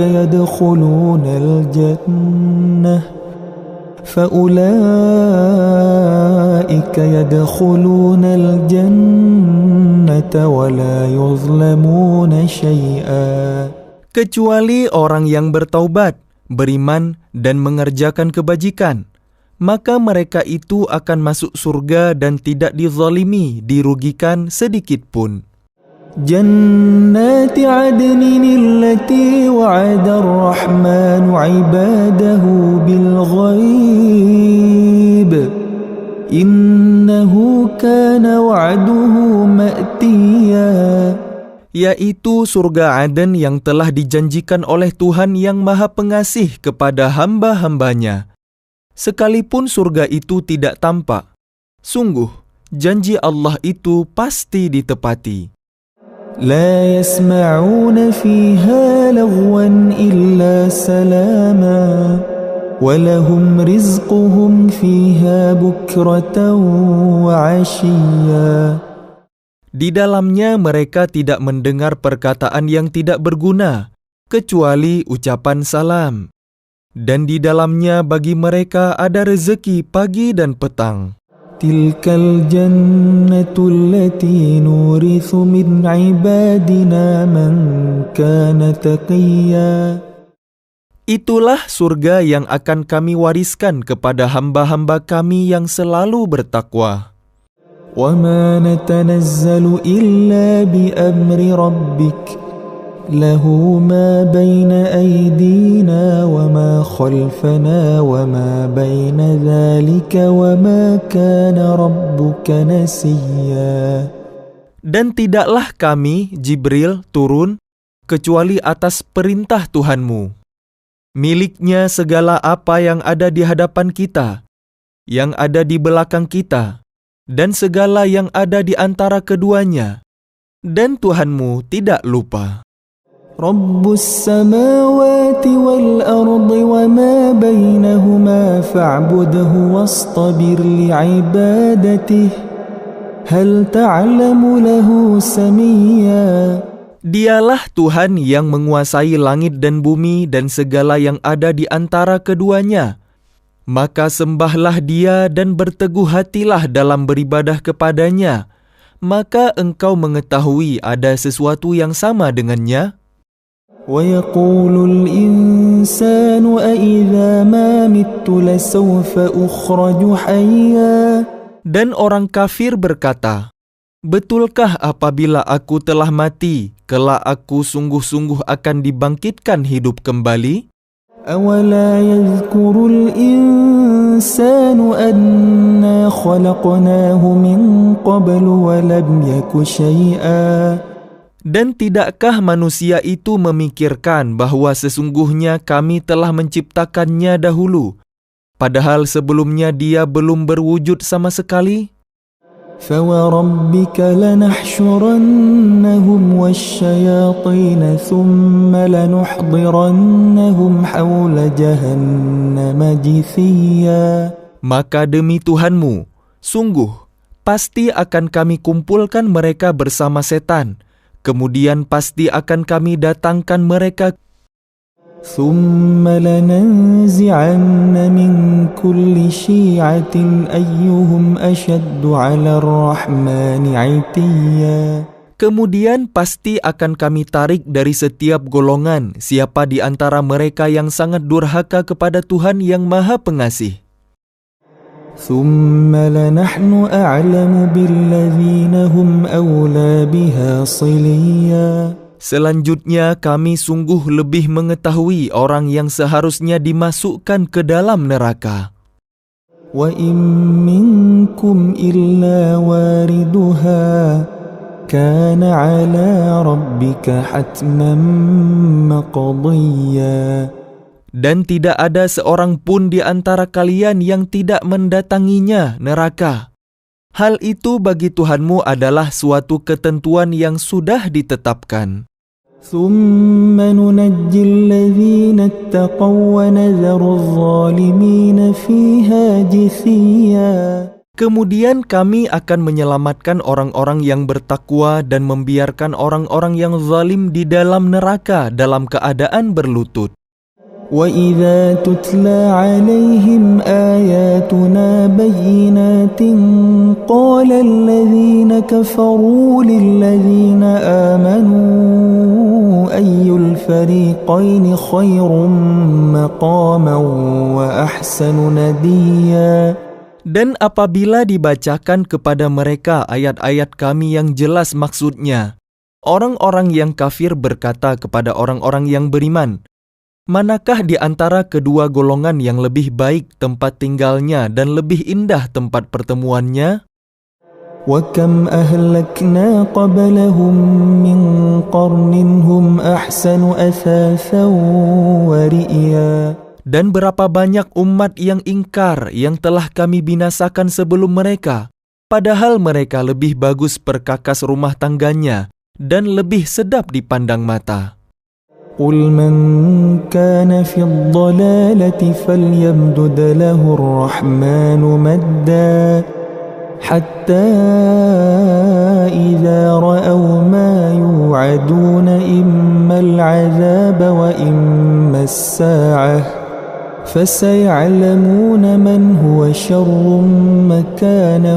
يدخلون الجنة ولا يظلمون شيئا. Kecuali orang yang bertaubat, beriman, dan mengerjakan kebajikan, maka mereka itu akan masuk surga dan tidak dizalimi, dirugikan sedikit pun. جنات عدن التي وعد الرحمن عباده بالغيب إنه كان وعده مأتيا. Yaitu surga Aden yang telah dijanjikan oleh Tuhan yang Maha Pengasih kepada hamba-hambanya. Sekalipun surga itu tidak tampak, sungguh janji Allah itu pasti ditepati. لا يسمعون فيها لغوا إلا سلاما ولهم رزقهم فيها بكرة وعشيا. Di dalamnya mereka tidak mendengar perkataan yang tidak berguna, kecuali ucapan salam. Dan di dalamnya bagi mereka ada rezeki pagi dan petang. تلك الجنة التي نورث من عبادنا من كان تقيا. Itulah surga yang akan kami wariskan kepada hamba-hamba kami yang selalu bertakwa. وما نتنزل إلا بأمر ربك له ما بين أيدينا وما خلفنا وما بين ذلك وما كان ربك نسيا. Dan tidaklah kami, Jibril, turun kecuali atas perintah Tuhanmu. Miliknya segala apa yang ada di hadapan kita, yang ada di belakang kita, dan segala yang ada di antara keduanya. Dan Tuhanmu tidak lupa. رب السماوات والأرض وما بينهما فاعبده واصطبر لعبادته هل تعلم له سميا. Dialah Tuhan yang menguasai langit dan bumi dan segala yang ada di antara keduanya. Maka sembahlah Dia dan berteguh hatilah dalam beribadah kepadanya. Maka engkau mengetahui ada sesuatu yang sama dengannya. ويقول الإنسان أإذا ما مت لسوف أخرج حيا. Dan orang kafir berkata, betulkah apabila aku telah mati, kelak aku sungguh-sungguh akan dibangkitkan hidup kembali? أولا يذكر الإنسان أنا خلقناه من قبل ولم يك شيئا. Dan tidakkah manusia itu memikirkan bahwa sesungguhnya kami telah menciptakannya dahulu, padahal sebelumnya dia belum berwujud sama sekali? فَوَرَبِّكَ لَنَحْشُرَنَّهُمْ وَالشَّيَاطِينَ ثُمَّ لَنُحْضِرَنَّهُمْ حَوْلَ جَهَنَّمَ جِثِيًّا. Maka demi Tuhanmu, sungguh, pasti akan kami kumpulkan mereka bersama setan. Kemudian pasti akan kami datangkan mereka. ثُمَّ لَنَنزِعَنَّ مِنْ كُلِّ شِيعَةٍ أَيُّهُمْ أَشَدُّ عَلَى الرَّحْمَنِ عِتِيًّا. Kemudian pasti akan kami tarik dari setiap golongan siapa di antara mereka yang sangat durhaka kepada Tuhan yang Maha Pengasih. ثُمَّ لَنَحْنُ أَعْلَمُ بِالَّذِينَ هُمْ أَوْلَى بِهَا صِلِيًّا. Selanjutnya kami sungguh lebih mengetahui orang yang seharusnya dimasukkan ke dalam neraka. وَإِن مِّنكُمْ إِلَّا وَارِدُهَا كَانَ عَلَى رَبِّكَ حَتْمًا مَّقْضِيًّا. Dan tidak ada seorang pun di antara kalian yang tidak mendatanginya neraka. Hal itu bagi Tuhanmu adalah suatu ketentuan yang sudah ditetapkan. ثم ننجي الذين اتقوا ونذر الظالمين فيها جثيا. Kemudian kami akan menyelamatkan orang-orang yang bertakwa dan membiarkan orang-orang yang zalim di dalam neraka dalam keadaan berlutut. وَإِذَا تُتْلَى عَلَيْهِمْ آيَاتُنَا بَيِّنَاتٍ قَالَ الَّذِينَ كَفَرُوا لِلَّذِينَ آمَنُوا أَيُّ الْفَرِيقَيْنِ خَيْرٌ مَقَامًا وَأَحْسَنُ نَدِيًّا. Dan apabila dibacakan kepada mereka ayat-ayat kami yang jelas maksudnya, orang-orang yang kafir berkata kepada orang-orang yang beriman, manakah di antara kedua golongan yang lebih baik tempat tinggalnya dan lebih indah tempat pertemuannya? وَكَمْ أَهْلَكْنَا قَبْلَهُمْ مِنْ قَرْنٍ هُمْ أَحْسَنُ أَثَاثًا وَرِئْيًا. Dan berapa banyak umat yang ingkar yang telah kami binasakan sebelum mereka, padahal mereka lebih bagus perkakas rumah tangganya dan lebih sedap dipandang mata. قُلْ مَنْ كَانَ فِي الضَّلَالَةِ فَلْيَمْدُدْ لَهُ الرَّحْمَنُ مَدًّا حَتَّى إِذَا رَأَوْا مَا يُوعَدُونَ إِمَّا الْعَذَابَ وَإِمَّا السَّاعَةَ فَسَيَعْلَمُونَ مَنْ هُوَ شَرٌّ مَكَانًا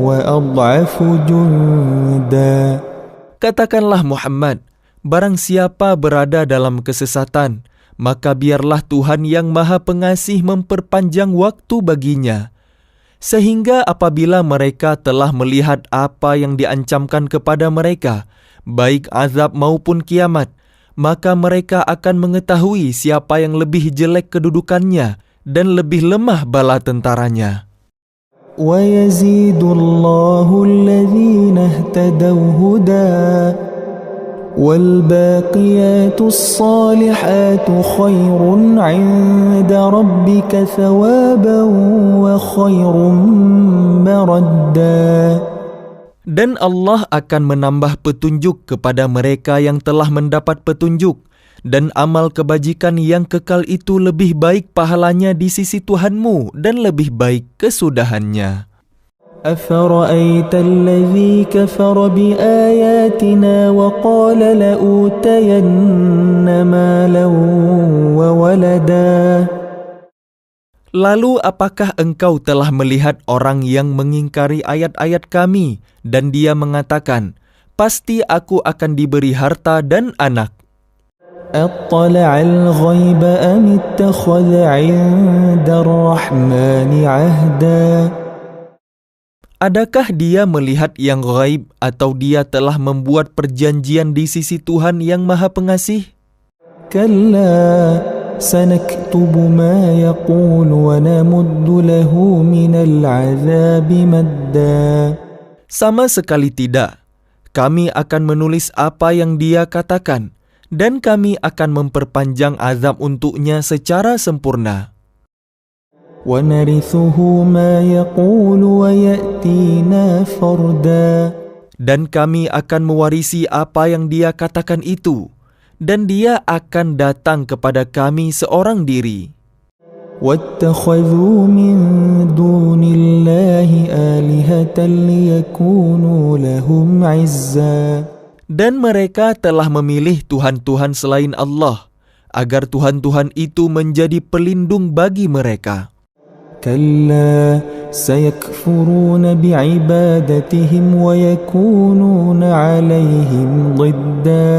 وَأَضْعَفُ جُنْدًا. Katakanlah Muhammad, barang siapa berada dalam kesesatan, maka biarlah Tuhan yang Maha Pengasih memperpanjang waktu baginya. Sehingga apabila mereka telah melihat apa yang diancamkan kepada mereka, baik azab maupun kiamat, maka mereka akan mengetahui siapa yang lebih jelek kedudukannya dan lebih lemah bala tentaranya. وَيَزِيدُ اللَّهُ الَّذِينَ اهْتَدَوْا هُدًى وَالْبَاقِيَاتُ الصَّالِحَاتُ خَيْرٌ عِندَ رَبِّكَ ثَوَابًا وَخَيْرٌ مَرَدًّا. Dan Allah akan menambah petunjuk kepada mereka yang telah mendapat petunjuk, dan amal kebajikan yang kekal itu lebih baik pahalanya di sisi Tuhanmu dan lebih baik kesudahannya. أَفَرَأَيْتَ الَّذِي كَفَرَ بِآيَاتِنَا وَقَالَ لَأُوتَيَنَّ مَالًا وَوَلَدًا. Lalu apakah engkau telah melihat orang yang mengingkari ayat-ayat kami dan dia mengatakan, pasti aku akan diberi harta dan anak? أَطَّلَعَ الْغَيْبَ أَمِ اتَّخَذَ عِندَ الرَّحْمَنِ عَهْدًا. Adakah dia melihat yang gaib atau dia telah membuat perjanjian di sisi Tuhan yang Maha Pengasih? كَلَّا سَنَكْتُبُ مَا يَقُولُ وَنَمُدُّ لَهُ مِنَ الْعَذَابِ مَدًّا. Sama sekali tidak. Kami akan menulis apa yang dia katakan, dan kami akan memperpanjang azab untuknya secara sempurna. وَنَرِثُهُ مَا يَقُولُ وَيَأْتِينَا فَرْدًا. Dan kami akan mewarisi apa yang dia katakan itu, dan dia akan datang kepada kami seorang diri. وَاتَّخَذُوا مِن دُونِ اللَّهِ آلِهَةً لِيَكُونُوا لَهُمْ عِزًّا. Dan mereka telah memilih Tuhan-Tuhan selain Allah, agar Tuhan-Tuhan itu menjadi pelindung bagi mereka. كَلَّا سَيَكْفُرُونَ بِعِبَادَتِهِمْ وَيَكُونُونَ عَلَيْهِمْ ضِدًّا.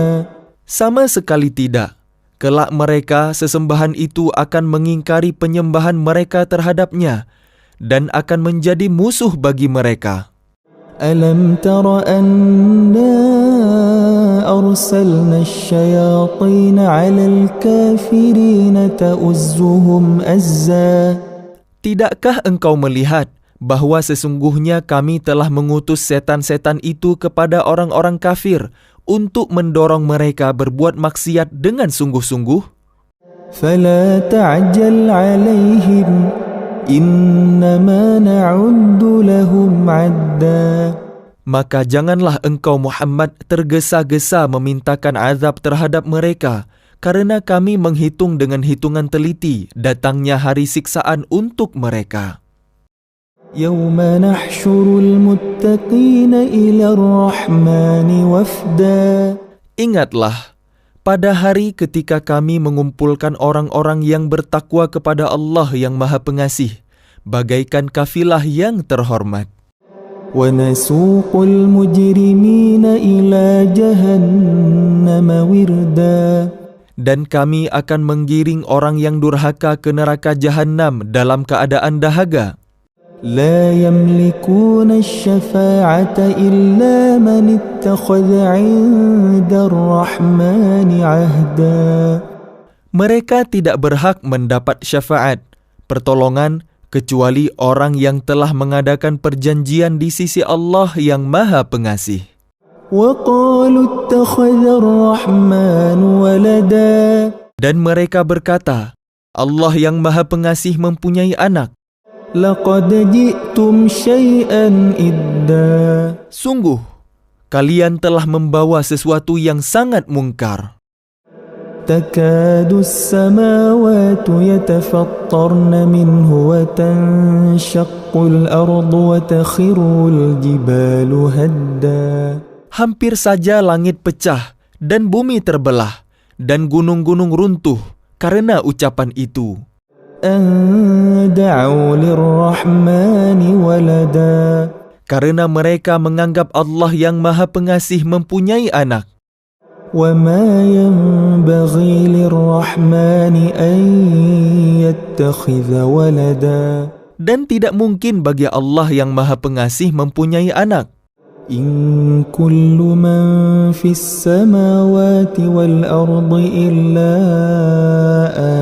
Sama sekali tidak. Kelak mereka sesembahan itu akan mengingkari penyembahan mereka terhadapnya dan akan menjadi musuh bagi mereka. أَلَمْ تَرَ أَنَّا أَرْسَلْنَا الشَّيَاطِينَ عَلَى الْكَافِرِينَ تَؤُزُّهُمْ أَزًّا. Tidakkah engkau melihat bahwa sesungguhnya kami telah mengutus setan-setan itu kepada orang-orang kafir untuk mendorong mereka berbuat maksiat dengan sungguh-sungguh? فَلَا تَعْجَلْ عَلَيْهِمْ إِنَّمَا نَعُدُّ لَهُمْ عَدًّا. Maka janganlah engkau Muhammad tergesa-gesa memintakan azab terhadap mereka, karena kami menghitung dengan hitungan teliti datangnya hari siksaan untuk mereka. يوم نحشر المتقين إلى الرحمن وفدا. Ingatlah, pada hari ketika kami mengumpulkan orang-orang yang bertakwa kepada Allah yang Maha Pengasih, bagaikan kafilah yang terhormat. ونسوق المجرمين إلى جهنم وردا. Dan kami akan menggiring orang yang durhaka ke neraka Jahannam dalam keadaan dahaga. لا يملكون الشفاعة إلا من اتخذ عند الرحمن عهدا. Mereka tidak berhak mendapat syafaat, pertolongan, kecuali orang yang telah mengadakan perjanjian di sisi Allah yang Maha Pengasih. وقالوا اتخذ الرحمن ولدا. Dan mereka berkata, Allah yang Maha Pengasih mempunyai anak. لقد جئتم شيئا إدا. Sungguh, kalian telah membawa sesuatu yang sangat mungkar. تكاد السماوات يتفطرن منه وتنشق الأرض وتخر الجبال هدا. Hampir saja langit pecah dan bumi terbelah dan gunung-gunung runtuh karena ucapan itu. أن دعوا للرحمن ولدا. Karena mereka menganggap Allah yang Maha Pengasih mempunyai anak. وما ينبغي للرحمن أن يتخذ ولدا. Dan tidak mungkin bagi Allah yang Maha Pengasih mempunyai anak. إن كل من في السماوات والأرض إلا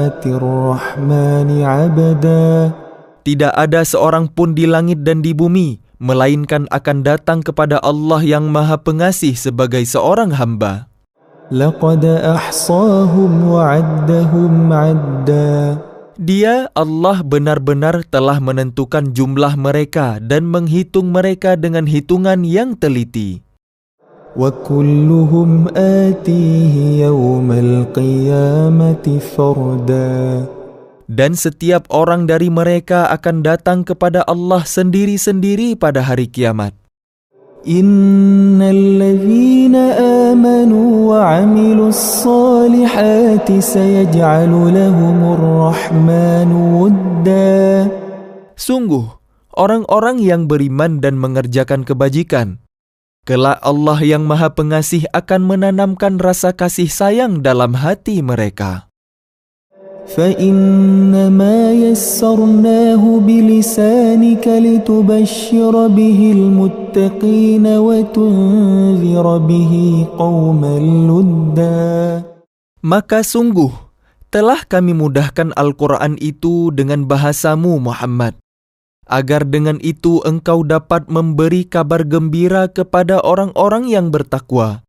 آتي الرحمن عبدا. Tidak ada seorang pun di langit dan di bumi, melainkan akan datang kepada Allah yang Maha Pengasih sebagai seorang hamba. لقد أحصاهم وعدهم عدا. Dia, Allah, benar-benar telah menentukan jumlah mereka dan menghitung mereka dengan hitungan yang teliti. وكلهم آتيه يوم القيامة فردا. Dan setiap orang dari mereka akan datang kepada Allah sendiri-sendiri pada hari kiamat. إن الذين آمنوا وعملوا الصالحات سيجعل لهم الرحمن ودا. Sungguh, orang-orang yang beriman dan mengerjakan kebajikan, kelak Allah yang Maha Pengasih akan menanamkan rasa kasih sayang dalam hati mereka. فإنما يسرناه بلسانك لتبشر به المتقين وتنذر به قوما لدا. Maka sungguh, telah kami mudahkan Al-Quran itu dengan bahasamu Muhammad, agar dengan itu engkau dapat memberi kabar gembira kepada orang-orang yang bertakwa,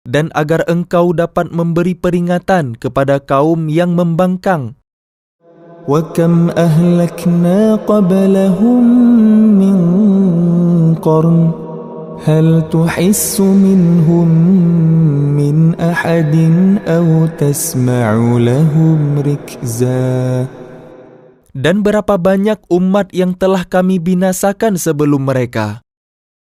dan agar engkau dapat memberi peringatan kepada kaum yang membangkang. وَكَمْ أَهْلَكْنَا قَبْلَهُمْ مِنْ قَرْنٍ هَلْ تُحِسُّ مِنْهُمْ مِنْ أَحَدٍ أَوْ تَسْمَعُ لَهُمْ رِكْزًا. Dan berapa banyak umat yang telah kami binasakan sebelum mereka.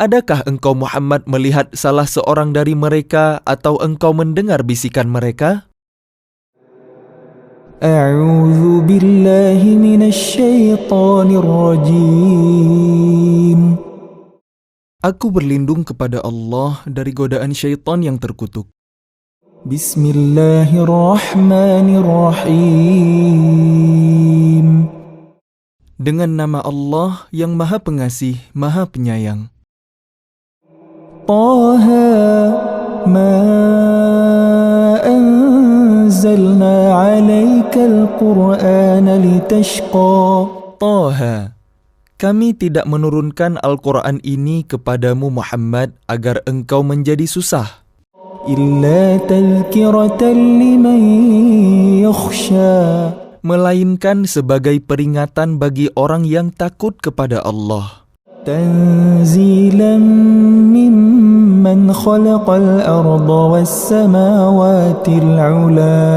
Adakah engkau Muhammad melihat salah seorang dari mereka atau engkau mendengar bisikan mereka? A'udzu billahi minasy syaithanir rajim. Aku berlindung kepada Allah dari godaan syaitan yang terkutuk. Bismillahirrahmanirrahim. Dengan nama Allah yang Maha Pengasih, Maha Penyayang. Taha ma anzalna 'alaikal Qur'ana litashqa. Taha, kami tidak menurunkan Al-Quran ini kepadamu Muhammad agar engkau menjadi susah. Illa tadhkiratan liman yakhsha. Melainkan sebagai peringatan bagi orang yang takut kepada Allah. تنزيلا ممن خلق الأرض والسماوات العلا.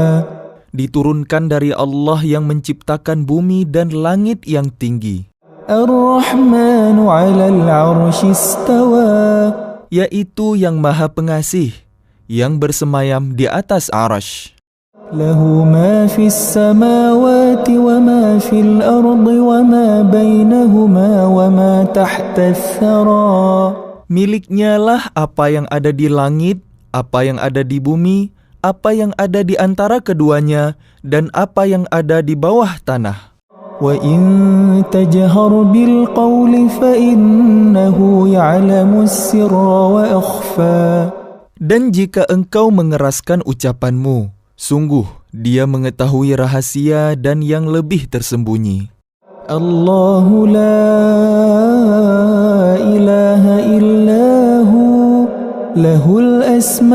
Diturunkan dari Allah yang menciptakan bumi dan langit yang tinggi. الرحمن على العرش استوى. Yaitu yang Maha Pengasih, yang bersemayam di atas Arasy. له ما في السماوات وما في الأرض وما بينهما وما تحت الثرى. Miliknya lah apa yang ada di langit, apa yang ada di bumi, apa yang ada di antara keduanya, dan apa yang ada di bawah tanah. وَإِن تَجْهَرْ بِالْقَوْلِ فَإِنَّهُ يَعْلَمُ السِّرَّ وَأَخْفَى. Dan jika engkau mengeraskan ucapanmu, sungguh Dia mengetahui rahasia dan yang lebih tersembunyi. Allahu la ilaha illahu lahul asmaul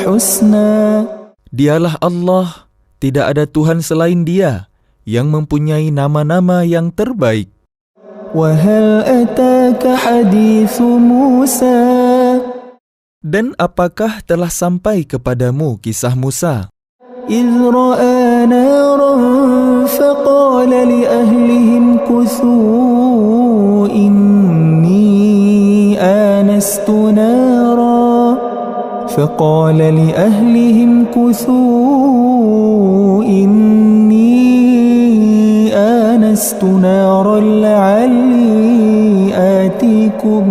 husna. Dialah Allah, tidak ada Tuhan selain Dia, yang mempunyai nama-nama yang terbaik. Wahal ataka hadithu Musa. Dan apakah telah sampai kepadamu kisah Musa? إذ رأى نارا فقال لأهلهم كثوا إني آنست نارا لعلي آتيكم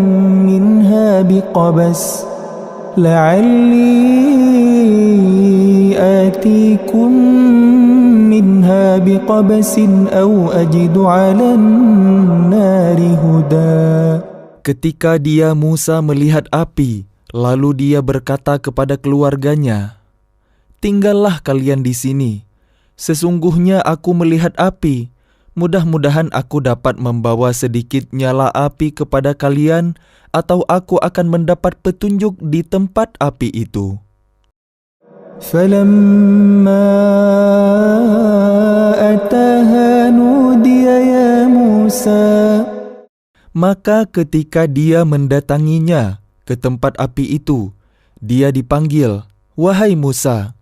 منها بقبس أو أجد على النار هدى. Ketika dia Musa melihat api, lalu dia berkata kepada keluarganya, "Tinggallah kalian di sini. Sesungguhnya aku melihat api. Mudah-mudahan aku dapat membawa sedikit nyala api kepada kalian, atau aku akan mendapat petunjuk di tempat api itu." فَلَمَّا أَتَاهَا نُودِيَ يَا مُوسَى. Maka ketika dia mendatanginya ke tempat api itu, dia dipanggil, "Wahai Musa."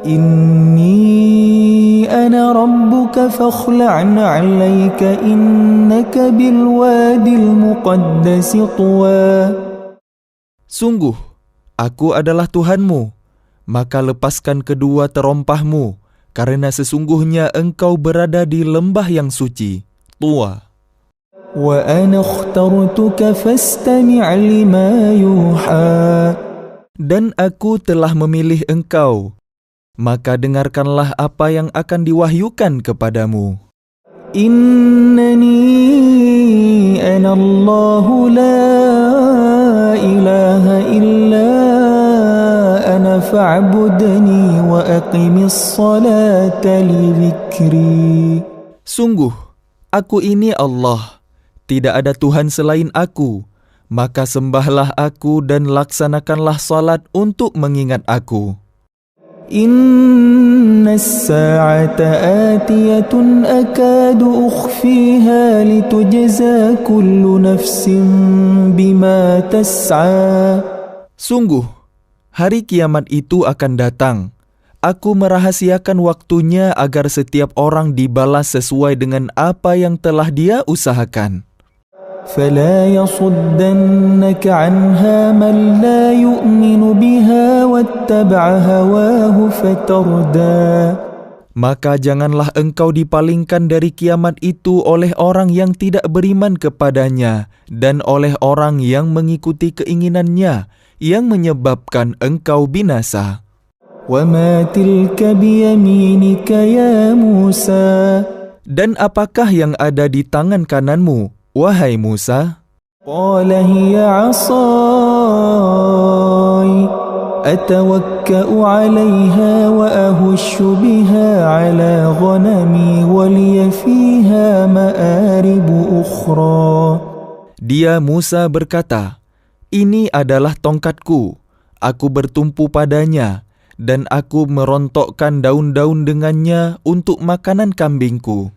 Inni ana rabbuka fakhla'na 'alaika innaka bilwadil muqaddasi tuwa. Sungguh, aku adalah Tuhanmu, maka lepaskan kedua terompahmu, karena sesungguhnya engkau berada di lembah yang suci, Tua. Wa ana akhtartuka fastami' lima yuha. Dan aku telah memilih engkau, maka dengarkanlah apa yang akan diwahyukan kepadamu. Innani ana Allahu la ilaha illa ana fa'budni wa aqimis salata li dzikri. Sungguh, aku ini Allah, tidak ada Tuhan selain aku, maka sembahlah aku dan laksanakanlah salat untuk mengingat aku. Inna as-sa'ata atiyatun akadu ukhfiha litujza kullu nafsin bima tas'a. Sungguh, hari kiamat itu akan datang. Aku merahasiakan waktunya agar setiap orang dibalas sesuai dengan apa yang telah dia usahakan. فَلَا يَصُدَّنَّكَ عَنْهَا مَنْ لَا يُؤْمِنُ بِهَا وَاتَّبَعَ هَوَاهُ فَتَرْدَى. Maka janganlah engkau dipalingkan dari kiamat itu oleh orang yang tidak beriman kepadanya dan oleh orang yang mengikuti keinginannya yang menyebabkan engkau binasa. وَمَا تِلْكَ بِيَمِينِكَ يَا مُوسَى. Dan apakah yang ada di tangan kananmu, wahai Musa? قَالَ هِيَ عَصَايَ أَتَوَكَّأُ عَلَيْهَا وَأَهُشُّ بِهَا عَلَى غَنَمِي وَلِيَ فِيهَا مَآرِبُ أُخْرَى. Dia Musa berkata, "Ini adalah tongkatku, aku bertumpu padanya, dan aku merontokkan daun-daun dengannya untuk makanan kambingku.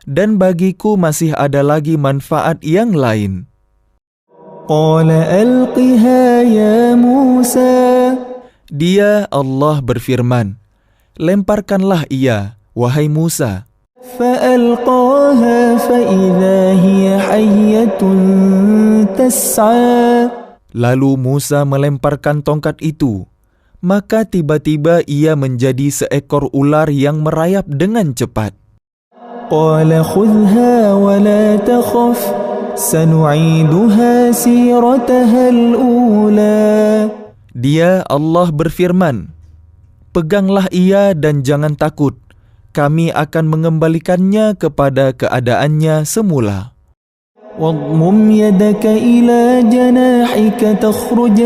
dan bagiku masih ada lagi manfaat yang lain. قال ألقها يا موسى. Dia, Allah berfirman, lemparkanlah ia, wahai Musa. فألقاها فإذا هي حية تسعى. Lalu Musa melemparkan tongkat itu, maka tiba-tiba ia menjadi seekor ular yang merayap dengan cepat. قال خذها ولا تخف سنعيدها سيرتها الأولى. Dia, Allah berfirman, peganglah ia dan jangan takut, kami akan mengembalikannya kepada keadaannya semula. واضمم يدك إلى جناحك تخرج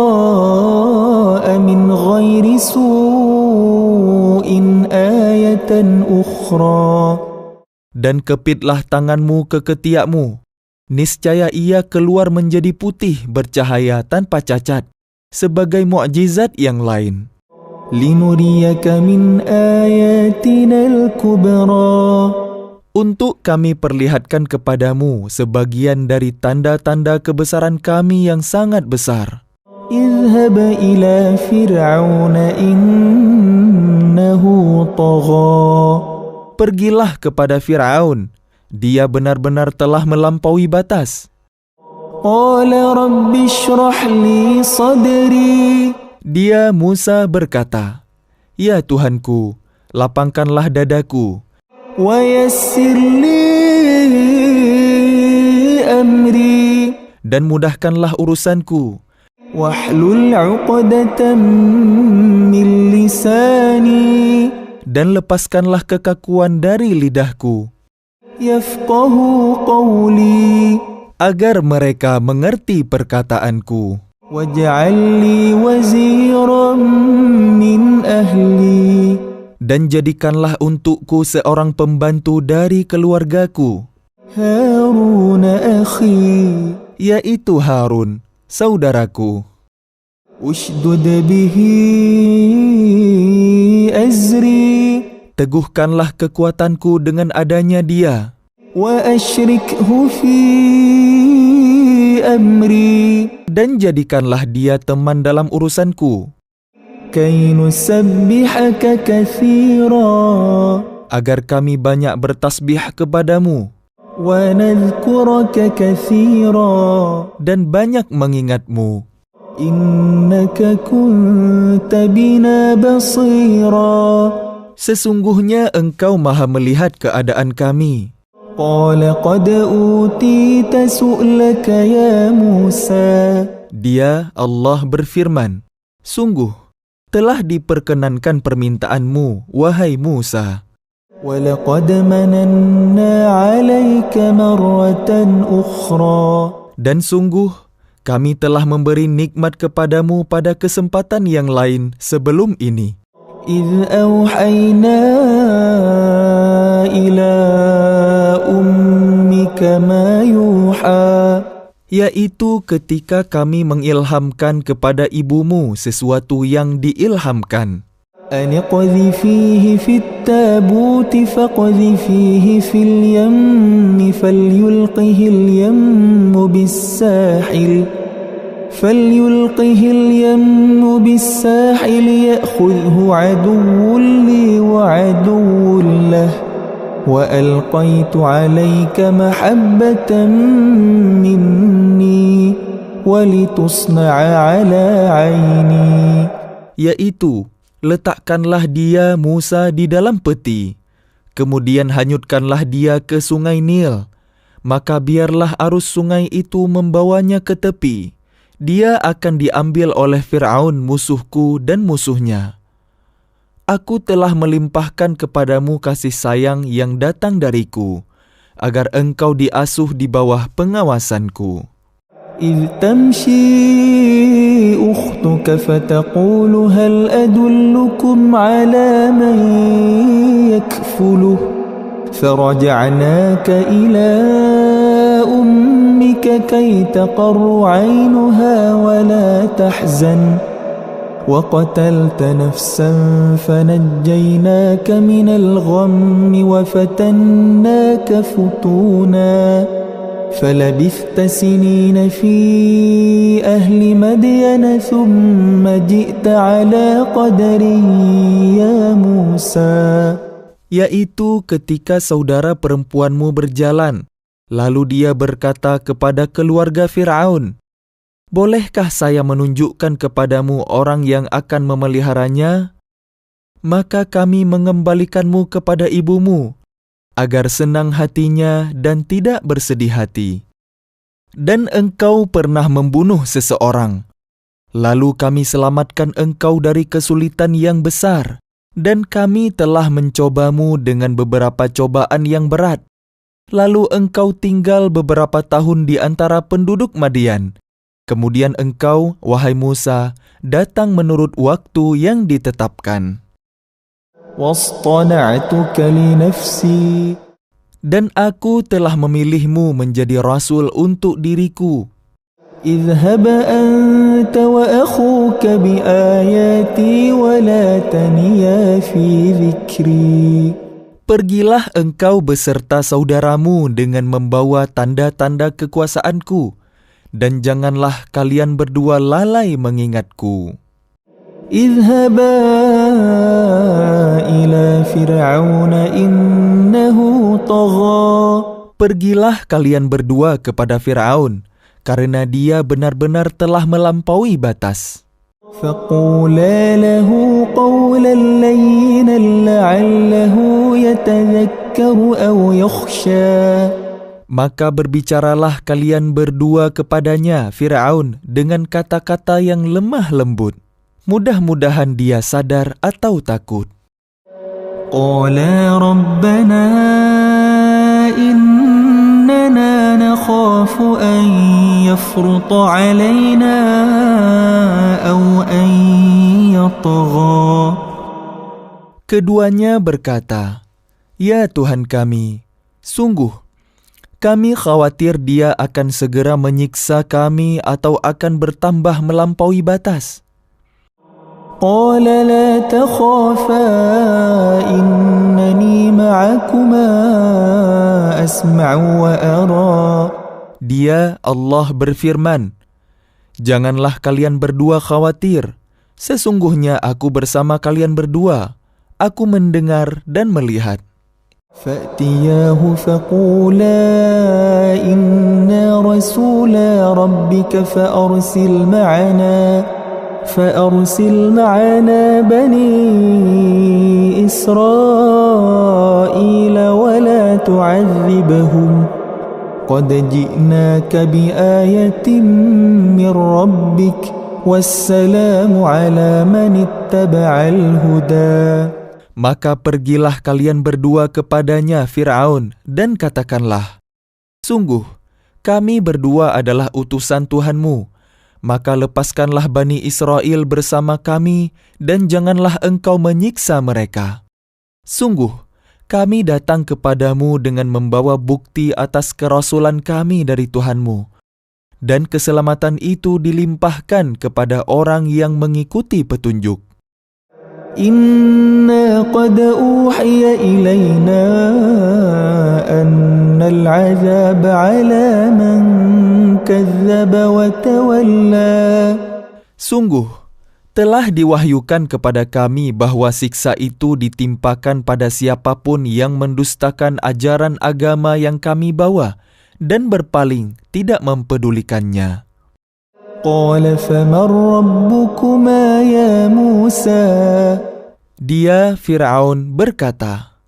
بيضاء من غير سوء آية أخرى. Dan kepitlah tanganmu ke ketiakmu, niscaya ia keluar menjadi putih bercahaya tanpa cacat, sebagai mukjizat yang lain. لنريك من آياتنا الكبرى. Untuk kami perlihatkan kepadamu sebagian dari tanda-tanda kebesaran kami yang sangat besar. اذهب إلى فرعون إنه طغى. Pergilah kepada Fir'aun, dia benar-benar telah melampaui batas. قال رب اشرح لي صدري. Dia, Musa, berkata, ya Tuhanku, lapangkanlah dadaku, ويسر لي أمري. dan mudahkanlah urusanku, واحلل عقدة من لساني. dan lepaskanlah kekakuan dari lidahku, يفقهوا قولي. agar mereka mengerti perkataanku. واجعل لي وزيرا من أهلي. Dan jadikanlah untukku seorang pembantu dari keluargaku, هارون أخي. yaitu Harun, saudaraku. اشدد به أزري. Teguhkanlah kekuatanku dengan adanya dia, وأشركه في أمري. dan jadikanlah dia teman dalam urusanku, كي نسبحك كثيرا. agar kami banyak bertasbih kepadamu, ونذكرك كثيرا. dan banyak mengingatmu. إنك كنت بنا بصيرا. Sesungguhnya engkau maha melihat keadaan kami. قال قد أوتيت سؤلك يا موسى. Dia, Allah berfirman, sungguh telah diperkenankan permintaanmu, wahai Musa. ولقد مننا عليك مرة أخرى. Dan sungguh kami telah memberi nikmat kepadamu pada kesempatan yang lain sebelum ini. إذ أوحينا إلى أمك ما يوحى. Yaitu ketika kami mengilhamkan kepada ibumu sesuatu yang diilhamkan. أن اقذفيه في التابوت فاقذفيه في اليم فليلقه اليم بالساحل يأخذه عدو لي وعدو له وألقيت عليك محبة مني ولتصنع على عيني. Yaitu, letakkanlah dia Musa di dalam peti, kemudian hanyutkanlah dia ke sungai Nil, maka biarlah arus sungai itu membawanya ke tepi. Dia akan diambil oleh Fir'aun musuhku dan musuhnya. Aku telah melimpahkan kepadamu kasih sayang yang datang dariku, agar engkau diasuh di bawah pengawasanku. إذ تمشي أختك فتقول هل أدلكم على من يكفله فرجعناك إلى أمك كي تقر عينها ولا تحزن وقتلت نفسا فنجيناك من الغم وفتناك فتونا فلبثت سنين في أهل مدين ثم جئت على قدر يا موسى. Yaitu ketika saudara perempuanmu berjalan, lalu dia berkata kepada keluarga Fir'aun, "Bolehkah saya menunjukkan kepadamu orang yang akan memeliharanya? Maka kami mengembalikanmu kepada ibumu, agar senang hatinya dan tidak bersedih hati. Dan engkau pernah membunuh seseorang, lalu kami selamatkan engkau dari kesulitan yang besar, dan kami telah mencobamu dengan beberapa cobaan yang berat. Lalu engkau tinggal beberapa tahun di antara penduduk Madian. Kemudian engkau, wahai Musa, datang menurut waktu yang ditetapkan. وَاصْطَنَعْتُكَ لِنَفْسِي. Dan aku telah memilihmu menjadi rasul untuk diriku. اذهب أنت وأخوك بآياتي ولا تنيا في ذكري. Pergilah engkau beserta saudaramu dengan membawa tanda-tanda kekuasaanku, dan janganlah kalian berdua lalai mengingatku. اذهبا إلى فرعون إنه طغى. Pergilah kalian berdua kepada Fir'aun, karena dia benar-benar telah melampaui batas. فقولا له قولا لينا لعله يتذكر أو يخشى. Maka berbicaralah kalian berdua kepadanya, Fir'aun, dengan kata-kata yang lemah lembut. Mudah-mudahan dia sadar atau takut. قالا ربنا إننا نخاف أن يفرط علينا أو أن يطغى. Keduanya berkata, "Ya Tuhan kami, sungguh kami khawatir dia akan segera menyiksa kami atau akan bertambah melampaui batas." قال لا تخافا إنني معكما أسمع وأرى. Dia, Allah, berfirman, "Janganlah kalian berdua khawatir. Sesungguhnya aku bersama kalian berdua. Aku mendengar dan melihat." فأتياه فقولا إنا رسولا ربك فأرسل معنا بني إسرائيل ولا تعذبهم قد جئناك بآية من ربك والسلام على من اتبع الهدى. Maka pergilah kalian berdua kepadanya, Fir'aun, dan katakanlah, "Sungguh, kami berdua adalah utusan Tuhanmu. Maka lepaskanlah Bani Israel bersama kami, dan janganlah engkau menyiksa mereka. Sungguh, kami datang kepadamu dengan membawa bukti atas kerasulan kami dari Tuhanmu, dan keselamatan itu dilimpahkan kepada orang yang mengikuti petunjuk. Inna qad uhiya ilayna annal 'adzab 'ala man kadzdzaba wa tawalla. Sungguh, telah diwahyukan kepada kami bahwa siksa itu ditimpakan pada siapapun yang mendustakan ajaran agama yang kami bawa dan berpaling tidak mempedulikannya. Qala faman rabbukuma ya Musa. Dia, Fir'aun, berkata,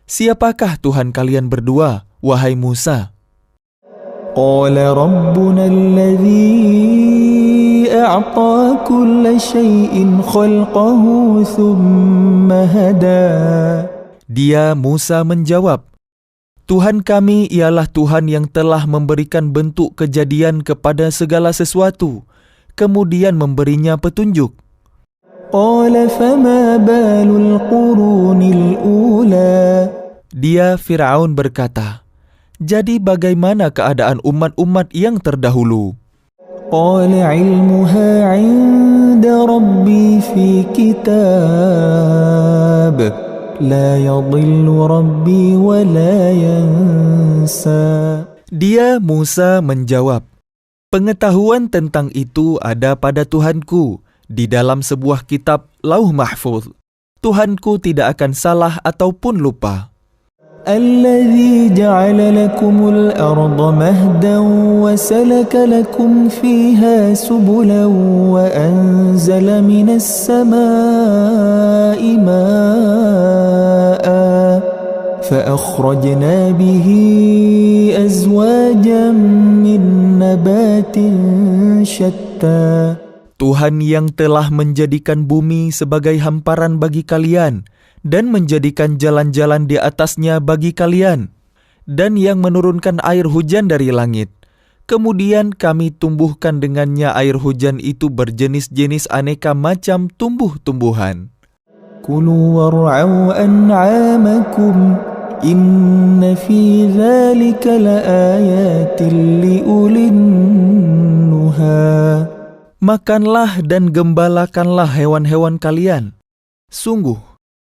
"Siapakah Tuhan kalian berdua, wahai Musa?" Qala rabbuna alladhi a'ta kulla shay'in khalqahu thumma hada. Dia, Musa, menjawab, "Tuhan kami ialah Tuhan yang telah memberikan bentuk kejadian kepada segala sesuatu, kemudian memberinya petunjuk." Qala fama balul qurunil ula. Dia, Fir'aun, berkata, "Jadi bagaimana keadaan umat-umat yang terdahulu?" قال علمها عند ربي في كتاب لا يضل ربي ولا ينسى. Dia Musa menjawab, pengetahuan tentang itu ada pada Tuhanku di dalam sebuah kitab Lauh Mahfuz. Tuhanku tidak akan salah ataupun lupa. الذي جعل لكم الأرض مهدا وسلك لكم فيها سبلا وأنزل من السماء ماء فأخرجنا به أزواجا من نبات شتى. Tuhan yang telah menjadikan bumi sebagai hamparan bagi kalian dan menjadikan jalan-jalan di atasnya bagi kalian, dan yang menurunkan air hujan dari langit. Kemudian kami tumbuhkan dengannya air hujan itu berjenis-jenis aneka macam tumbuh-tumbuhan. كلوا وارعوا أنعامكم إن في ذلك لآيات لأولي النهى. Makanlah dan gembalakanlah hewan-hewan kalian. Sungguh,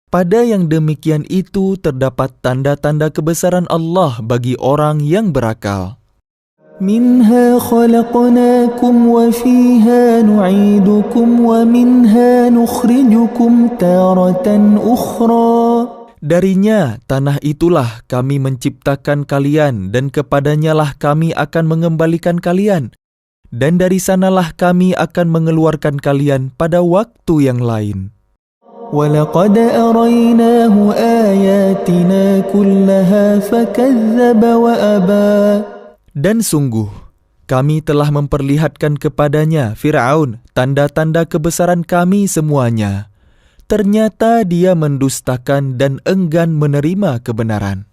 pada yang demikian itu terdapat tanda-tanda kebesaran Allah bagi orang yang berakal. منها خلقناكم وفيها نعيدكم ومنها نخرجكم تارة أخرى. Darinya, tanah itulah kami menciptakan kalian dan kepadanya lah kami akan mengembalikan kalian. Dan dari sanalah kami akan mengeluarkan kalian pada waktu yang lain. وَلَقَدْ أَرَيْنَاهُ آيَاتِنَا كُلَّهَا فَكَذَّبَ وَأَبَى. Dan sungguh, kami telah memperlihatkan kepadanya Fir'aun tanda-tanda kebesaran kami semuanya. Ternyata dia mendustakan dan enggan menerima kebenaran.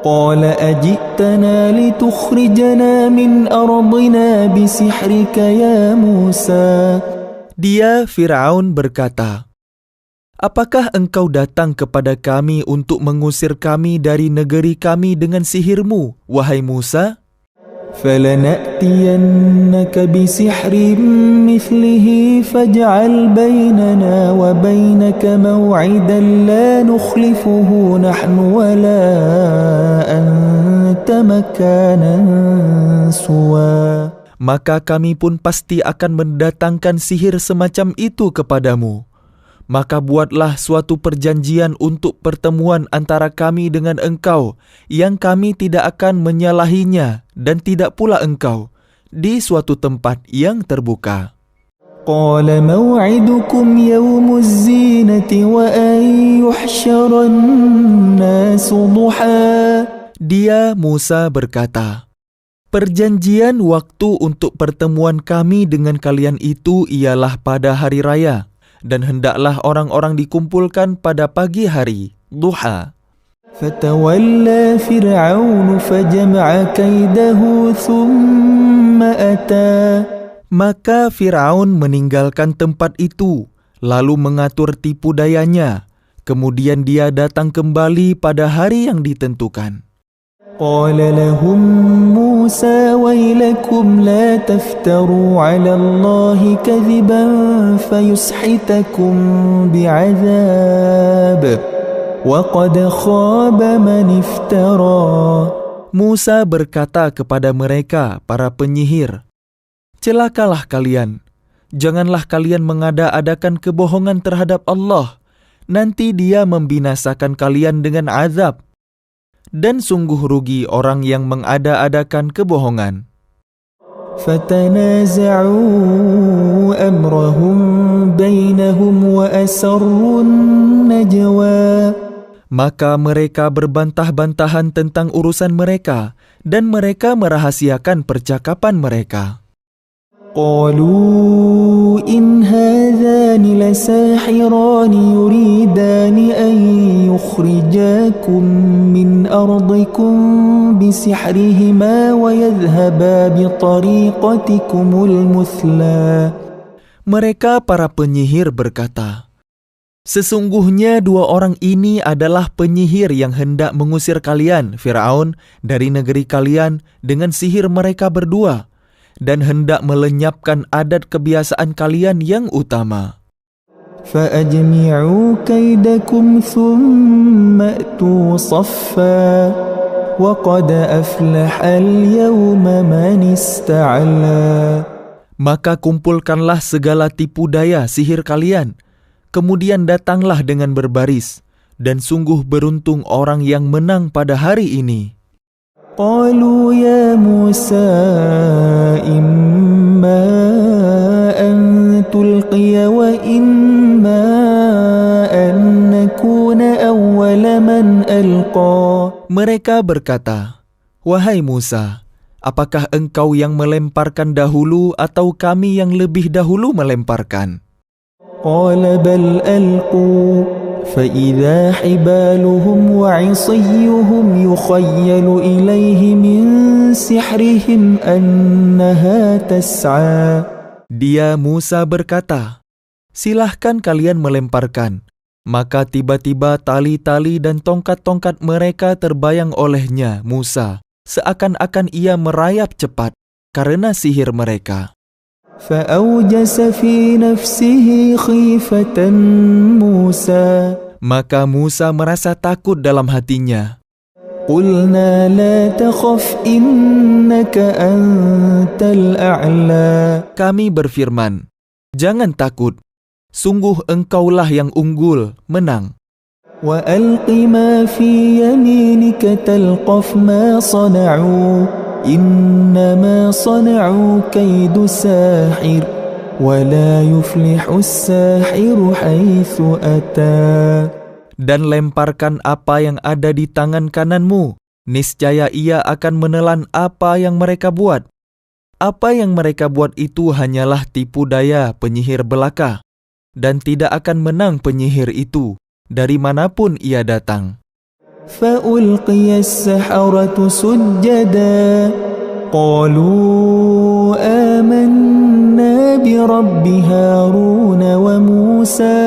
قال أجئتنا لتخرجنا من أرضنا بسحرك يا موسى. Dia Fir'aun berkata, apakah engkau datang kepada kami untuk mengusir kami dari negeri kami dengan sihirmu, wahai Musa? فلنأتينك بسحر مثله فاجعل بيننا وبينك موعدا لا نخلفه نحن ولا أنت مكانا سوى. Maka kami pun pasti akan mendatangkan sihir semacam itu kepadamu. Maka buatlah suatu perjanjian untuk pertemuan antara kami dengan engkau, yang kami tidak akan menyalahinya, dan tidak pula engkau, di suatu tempat yang terbuka. قال موعدكم يوم الزينة وأن يحشر الناس ضحى. Dia Musa berkata, perjanjian waktu untuk pertemuan kami dengan kalian itu ialah pada hari raya, dan hendaklah orang-orang dikumpulkan pada pagi hari, duha. فتولى فرعون فجمع كيده ثم أتى. Maka Fir'aun meninggalkan tempat itu, lalu mengatur tipu dayanya. Kemudian dia datang kembali pada hari yang ditentukan. قال لهم موسى ويلكم لا تفتروا على الله كذبا فيسحتكم بعذاب وقد خاب من افترى. Musa berkata kepada mereka, para penyihir, celakalah kalian, janganlah kalian mengada-adakan kebohongan terhadap Allah, nanti Dia membinasakan kalian dengan azab. Dan sungguh rugi orang yang mengada-adakan kebohongan. فَتَنَازَعُوا أَمْرَهُمْ بَيْنَهُمْ وَأَسَرُّوا النَّجْوَى. Maka mereka berbantah-bantahan tentang urusan mereka, dan mereka merahasiakan percakapan mereka. قالوا إن هذان لساحران يريدان أن يخرجاكم من أرضكم بسحرهما ويذهبا بطريقتكم المثلى. Mereka para penyihir berkata, sesungguhnya dua orang ini adalah penyihir yang hendak mengusir kalian, Fir'aun, dari negeri kalian dengan sihir mereka berdua, dan hendak melenyapkan adat kebiasaan kalian yang utama. فأجمعوا كيدكم ثم أتوا صفا وقد أفلح اليوم من استعلى. Maka kumpulkanlah segala tipu daya sihir kalian, kemudian datanglah dengan berbaris, dan sungguh beruntung orang yang menang pada hari ini. قالوا يا موسى إما أن تلقي وإما أن نكون أول من ألقى. Mereka berkata, "Wahai Musa, apakah engkau yang melemparkan dahulu atau kami yang lebih dahulu melemparkan?" قال بل ألقوا فإذا حبالهم وعصيهم يخيل إليه من سحرهم أنها تسعى. Dia Musa berkata, "Silahkan kalian melemparkan." Maka tiba-tiba tali-tali dan tongkat-tongkat mereka terbayang olehnya Musa, seakan-akan ia merayap cepat karena sihir mereka. فأوجس في نفسه خيفة موسى. Maka Musa merasa takut dalam hatinya. قلنا لا تخف إنك أنت الأعلى. Kami berfirman, "Jangan takut, sungguh engkaulah yang unggul, menang." وألق ما في يمينك تلقف ما صنعوا إنما صنعوا كيد ساحر ولا يفلح الساحر حيث أتى. Dan lemparkan apa yang ada di tangan kananmu, niscaya ia akan menelan apa yang mereka buat. Apa yang mereka buat itu hanyalah tipu daya penyihir belaka, dan tidak akan menang penyihir itu dari manapun ia datang. فألقي السحرة سجدا قالوا آمنا برب هارون وموسى.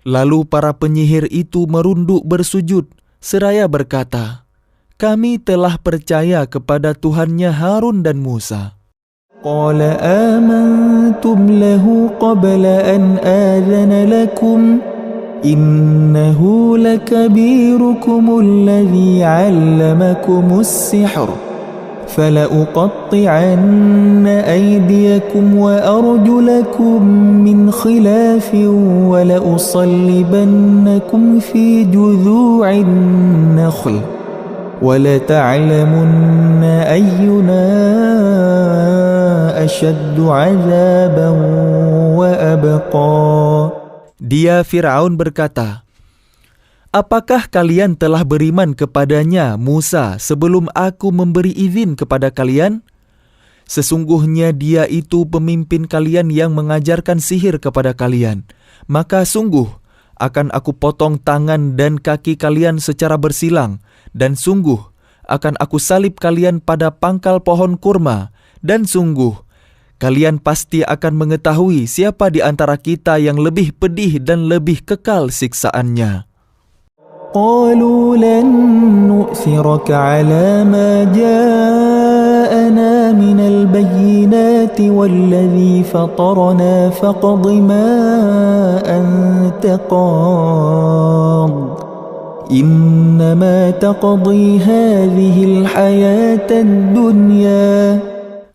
Lalu para penyihir itu merunduk bersujud seraya berkata, "Kami telah percaya kepada Tuhannya Harun dan Musa." قال آمنتم له قبل أن آذن لكم إنه لكبيركم الذي علمكم السحر فلأقطعن أيديكم وأرجلكم من خلاف ولأصلبنكم في جذوع النخل ولتعلمن أينا أشد عذابا وأبقى. Dia Fir'aun berkata, "Apakah kalian telah beriman kepadanya Musa sebelum aku memberi izin kepada kalian? Sesungguhnya dia itu pemimpin kalian yang mengajarkan sihir kepada kalian. Maka sungguh akan aku potong tangan dan kaki kalian secara bersilang, dan sungguh akan aku salib kalian pada pangkal pohon kurma, dan sungguh kalian pasti akan mengetahui siapa di antara kita yang lebih pedih dan lebih kekal siksaannya." قالوا لن نؤثرك على ما جاءنا من البينات والذي فطرنا فاقض ما أنت قاض إنما تقضي هذه الحياة الدنيا.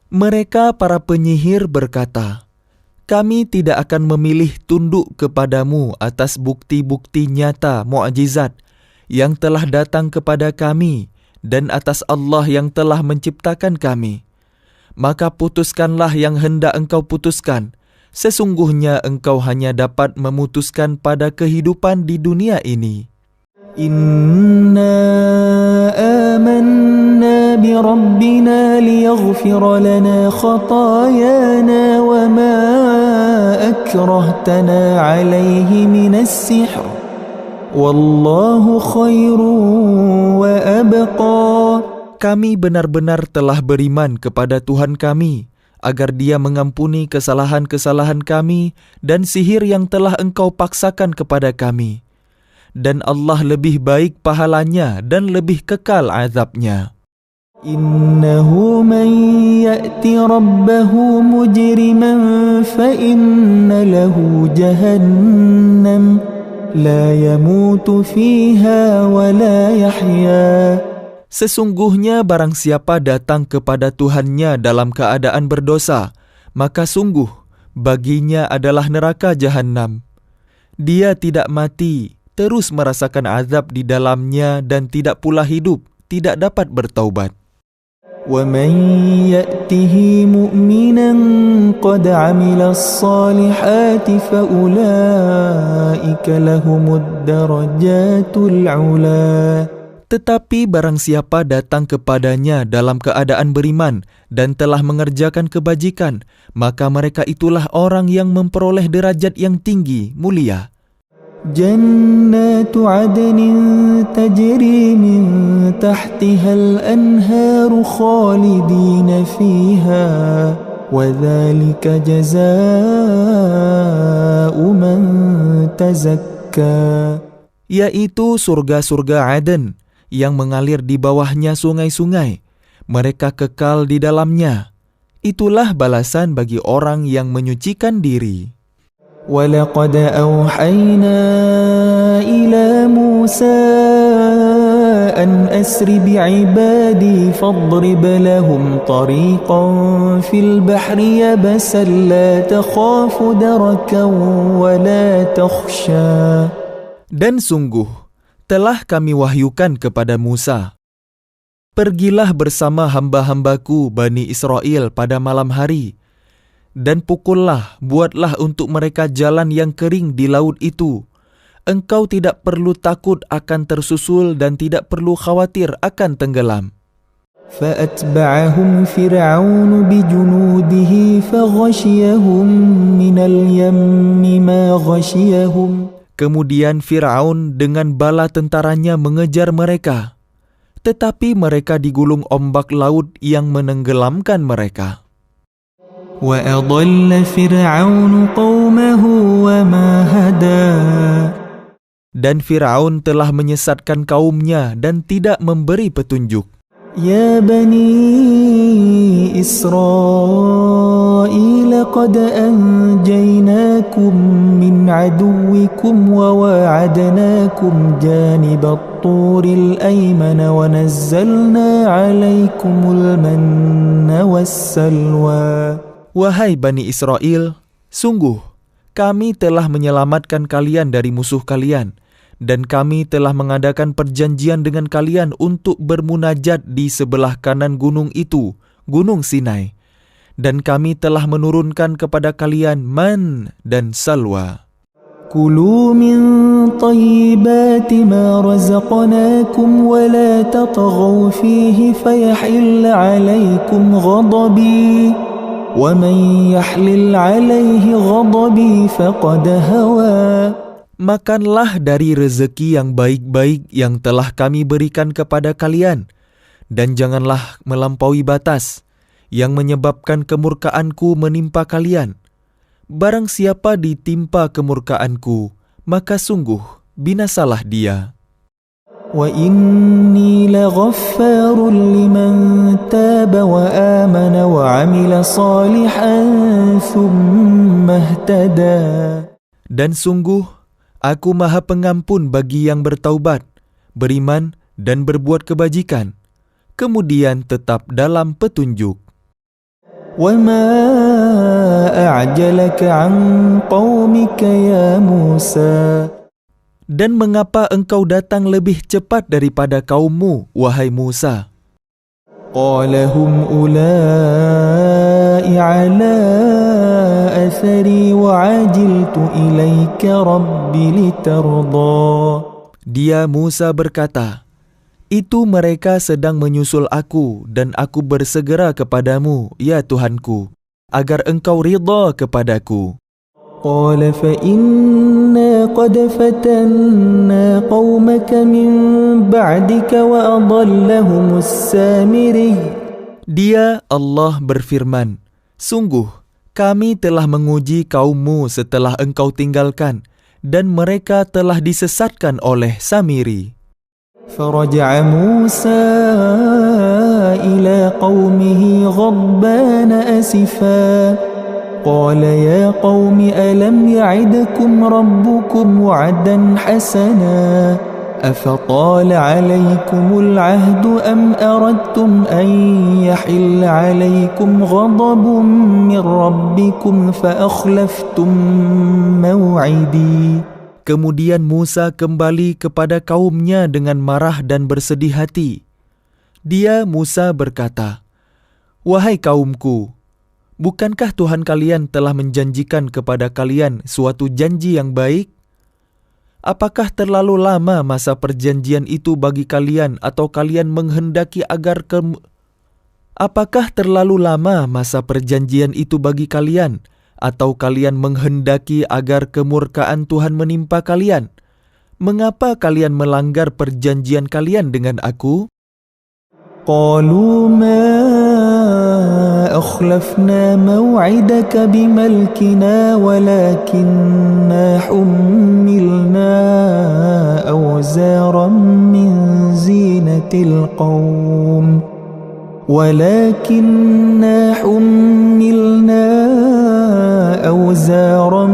Mereka para penyihir berkata, "Kami tidak akan memilih tunduk kepadamu atas bukti-bukti nyata mukjizat yang telah datang kepada kami dan atas Allah yang telah menciptakan kami. Maka putuskanlah yang hendak engkau putuskan. Sesungguhnya engkau hanya dapat memutuskan pada kehidupan di dunia ini." Inna amanna bi rabbina liyaghfir lana khatayana wa ma akrahtana alayhi minas sihr wallahu khairun wa abqa. Kami benar-benar telah beriman kepada Tuhan kami agar Dia mengampuni kesalahan-kesalahan kami dan sihir yang telah engkau paksakan kepada kami. Dan Allah lebih baik pahalanya dan lebih kekal azabnya. إنه من يأت ربه مجرما فإن له جهنم لا يموت فيها ولا يحيا. Sesungguhnya barang siapa datang kepada Tuhannya dalam keadaan berdosa, maka sungguh baginya adalah neraka jahanam. Dia tidak mati, terus merasakan azab di dalamnya dan tidak pula hidup, tidak dapat bertaubat. وَمَنْ يَأْتِهِ مُؤْمِنًا قَدْ عَمِلَ الصَّالِحَاتِ فَأُولَئِكَ لَهُمُ الدَّرَجَاتُ الْعُلَى. Tetapi barang siapa datang kepadanya dalam keadaan beriman dan telah mengerjakan kebajikan, maka mereka itulah orang yang memperoleh derajat yang tinggi, mulia. جنات عدن تجري من تحتها الأنهار خالدين فيها وذلك جزاء من تزكى. Yaitu surga-surga Aden yang mengalir di bawahnya sungai-sungai. Mereka kekal di dalamnya. Itulah balasan bagi orang yang menyucikan diri. وَلَقَدْ أَوْحَيْنَا إِلَى مُوسَىٰ أَنْ أَسْرِ بِعِبَادِي فَاضْرِبْ لَهُمْ طَرِيقًا فِي الْبَحْرِ يَبَسًا لَا تَخَافُ دَرَكًا وَلَا تَخْشَىٰ. Dan sungguh, telah kami wahyukan kepada Musa, pergilah bersama hamba-hambaku Bani Israel pada malam hari, dan pukullah, buatlah untuk mereka jalan yang kering di laut itu. Engkau tidak perlu takut akan tersusul dan tidak perlu khawatir akan tenggelam. فَأَتْبَعَهُمْ فِرْعَوْنُ بِجُنُودِهِ فَغَشِيَهُمْ مِنَ الْيَمِّ مَا غَشِيَهُمْ. Kemudian Fir'aun dengan bala tentaranya mengejar mereka, tetapi mereka digulung ombak laut yang menenggelamkan mereka. وَأَضَلَّ فِرْعَوْنُ قَوْمَهُ وَمَا هَدَى. Dan Fir'aun telah menyesatkan kaumnya dan tidak memberi petunjuk. يا بني إسرائيل قد أنجيناكم من عدوكم وواعدناكم جانب الطور الأيمن ونزلنا عليكم المن والسلوى. Wahai Bani Israel, sungguh kami telah menyelamatkan kalian dari musuh kalian, dan kami telah mengadakan perjanjian dengan kalian untuk bermunajat di sebelah kanan gunung itu, Gunung Sinai. Dan kami telah menurunkan kepada kalian man dan salwa. كُلُوا مِنْ طَيِّبَاتِ مَا رَزَقْنَاكُمْ وَلَا تَطْغَوْا فِيهِ فَيَحِلَّ عَلَيْكُمْ غَضَبِي وَمَنْ يَحْلِلْ عَلَيْهِ غَضَبِي فَقَدْ هَوَى. Makanlah dari rezeki yang baik-baik yang telah kami berikan kepada kalian, dan janganlah melampaui batas, yang menyebabkan kemurkaanku menimpa kalian. Barang siapa ditimpa kemurkaanku, maka sungguh binasalah dia. وَإِنِّي لَغَفَّارٌ لِمَنْ تَابَ وَآمَنَ وَعَمِلَ صَالِحًا ثُمَّ اهْتَدَى. Dan sungguh, Aku Maha Pengampun bagi yang bertaubat, beriman dan berbuat kebajikan, kemudian tetap dalam petunjuk. وَمَا أَعْجَلَكَ عَنْ قَوْمِكَ يَا مُوسَى. Dan mengapa engkau datang lebih cepat daripada kaummu, wahai Musa? قَالَ هُمْ أُولَٰئِ عَلَىٰ أَثَرِي وَعَجِلْتُ إِلَيْكَ رَبِّ لِتَرْضَىٰ. Dia Musa berkata, itu mereka sedang menyusul aku dan aku bersegera kepadamu, ya Tuhanku, agar engkau ridha kepadaku. قَالَ فَإِنَّا قَدْ فَتَنَّا قَوْمَكَ مِنْ بَعْدِكَ وَأَضَلَّهُمُ السَّامِرِيُّ. Dia Allah berfirman, sungguh kami telah menguji kaummu setelah engkau tinggalkan, dan mereka telah disesatkan oleh Samiri. فَرَجَعَ مُوسَى إلى قومه غضبان أسفا قال يا قوم ألم يعدكم ربكم وعدا حسنا أفطال عليكم العهد أم أردتم أن يحل عليكم غضب من ربكم فأخلفتم موعدي. Kemudian Musa kembali kepada kaumnya dengan marah dan bersedih hati. Dia, Musa, berkata, "Wahai kaumku, bukankah Tuhan kalian telah menjanjikan kepada kalian suatu janji yang baik? Apakah terlalu lama masa perjanjian itu bagi kalian atau kalian menghendaki agar Apakah terlalu lama masa perjanjian itu bagi kalian atau kalian menghendaki agar kemurkaan Tuhan menimpa kalian? Mengapa kalian melanggar perjanjian kalian dengan aku?" قالوا ما أخلفنا موعدك بملكنا ولكننا حملنا أوزارا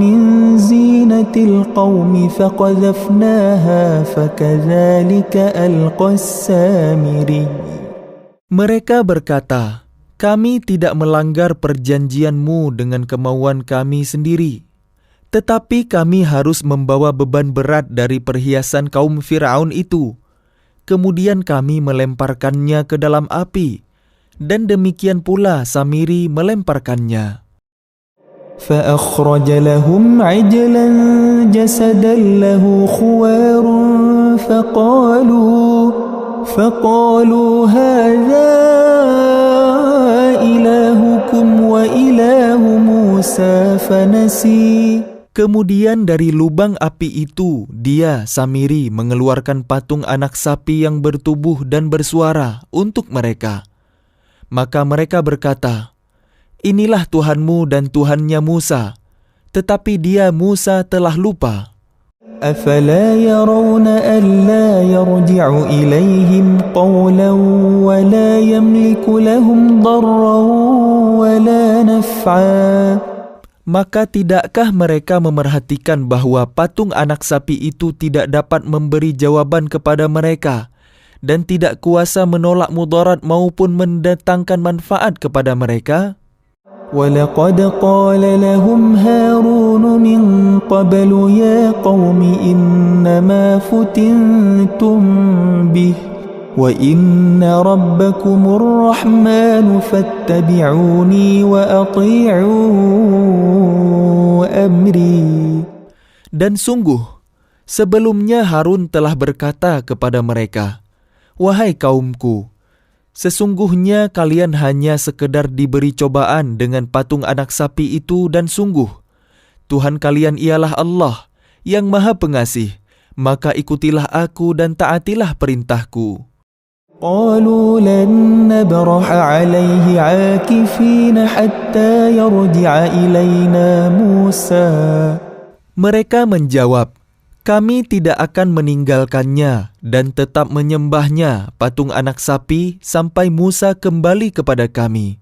من زينة القوم فقذفناها فكذلك ألقى السامري. Mereka berkata, "Kami tidak melanggar perjanjianmu dengan kemauan kami sendiri. Tetapi kami harus membawa beban berat dari perhiasan kaum Fir'aun itu. Kemudian kami melemparkannya ke dalam api, dan demikian pula Samiri melemparkannya." فأخرج لهم عجلا جسدا له خوار فقالوا هذا إلهكم وإله موسى فنسي. Kemudian dari lubang api itu, dia, Samiri, mengeluarkan patung anak sapi yang bertubuh dan bersuara untuk mereka. Maka mereka berkata, "Inilah Tuhanmu dan Tuhannya Musa." Tetapi dia, Musa, telah lupa. أَفَلَا يَرَوْنَ أَلَّا يَرْجِعُ إِلَيْهِمْ قَوْلًا وَلَا يَمْلِكُ لَهُمْ ضَرًّا وَلَا نَفْعًا. Maka tidakkah mereka memerhatikan bahwa patung anak sapi itu tidak dapat memberi jawaban kepada mereka dan tidak kuasa menolak mudarat maupun mendatangkan manfaat kepada mereka? وَلَقَدْ قَالَ لَهُمْ هَارُونُ مِنْ قَبْلُ يَا قَوْمِ إِنَّمَا فُتِنْتُمْ بِهِ وَإِنَّ رَبَّكُمُ الرَّحْمَنُ فَاتَّبِعُونِي وَأَطِيعُوا أَمْرِي. Dan sungguh, sebelumnya Harun telah berkata kepada mereka, "Wahai kaumku, sesungguhnya kalian hanya sekedar diberi cobaan dengan patung anak sapi itu dan sungguh, Tuhan kalian ialah Allah yang Maha Pengasih, maka ikutilah aku dan taatilah perintahku." قالوا لن نبرح عليه عاكفين حتى يرجع إلينا موسى. Mereka menjawab, "Kami tidak akan meninggalkannya dan tetap menyembahnya, patung anak sapi, sampai Musa kembali kepada kami."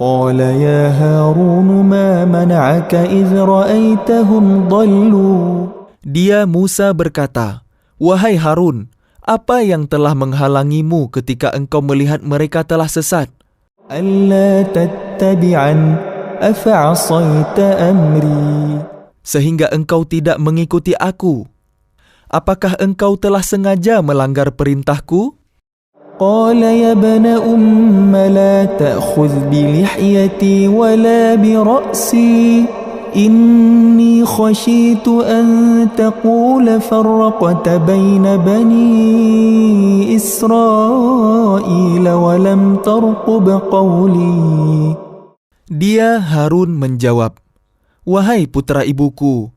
قال يا هارون ما منعك إذ رأيتهم ضلوا. Dia, Musa, berkata, "Wahai Harun, apa yang telah menghalangimu ketika engkau melihat mereka telah sesat? ألا تتبعن أفعصيت أمري. Sehingga engkau tidak mengikuti aku. Apakah engkau telah sengaja melanggar perintahku?" قال يا ابن أم لا تأخذ بلحيتي ولا برأسي إني خشيت أن تقول فرقت بين بني إسرائيل ولم ترقب قولي. Dia, Harun, menjawab, "Wahai putra ibuku,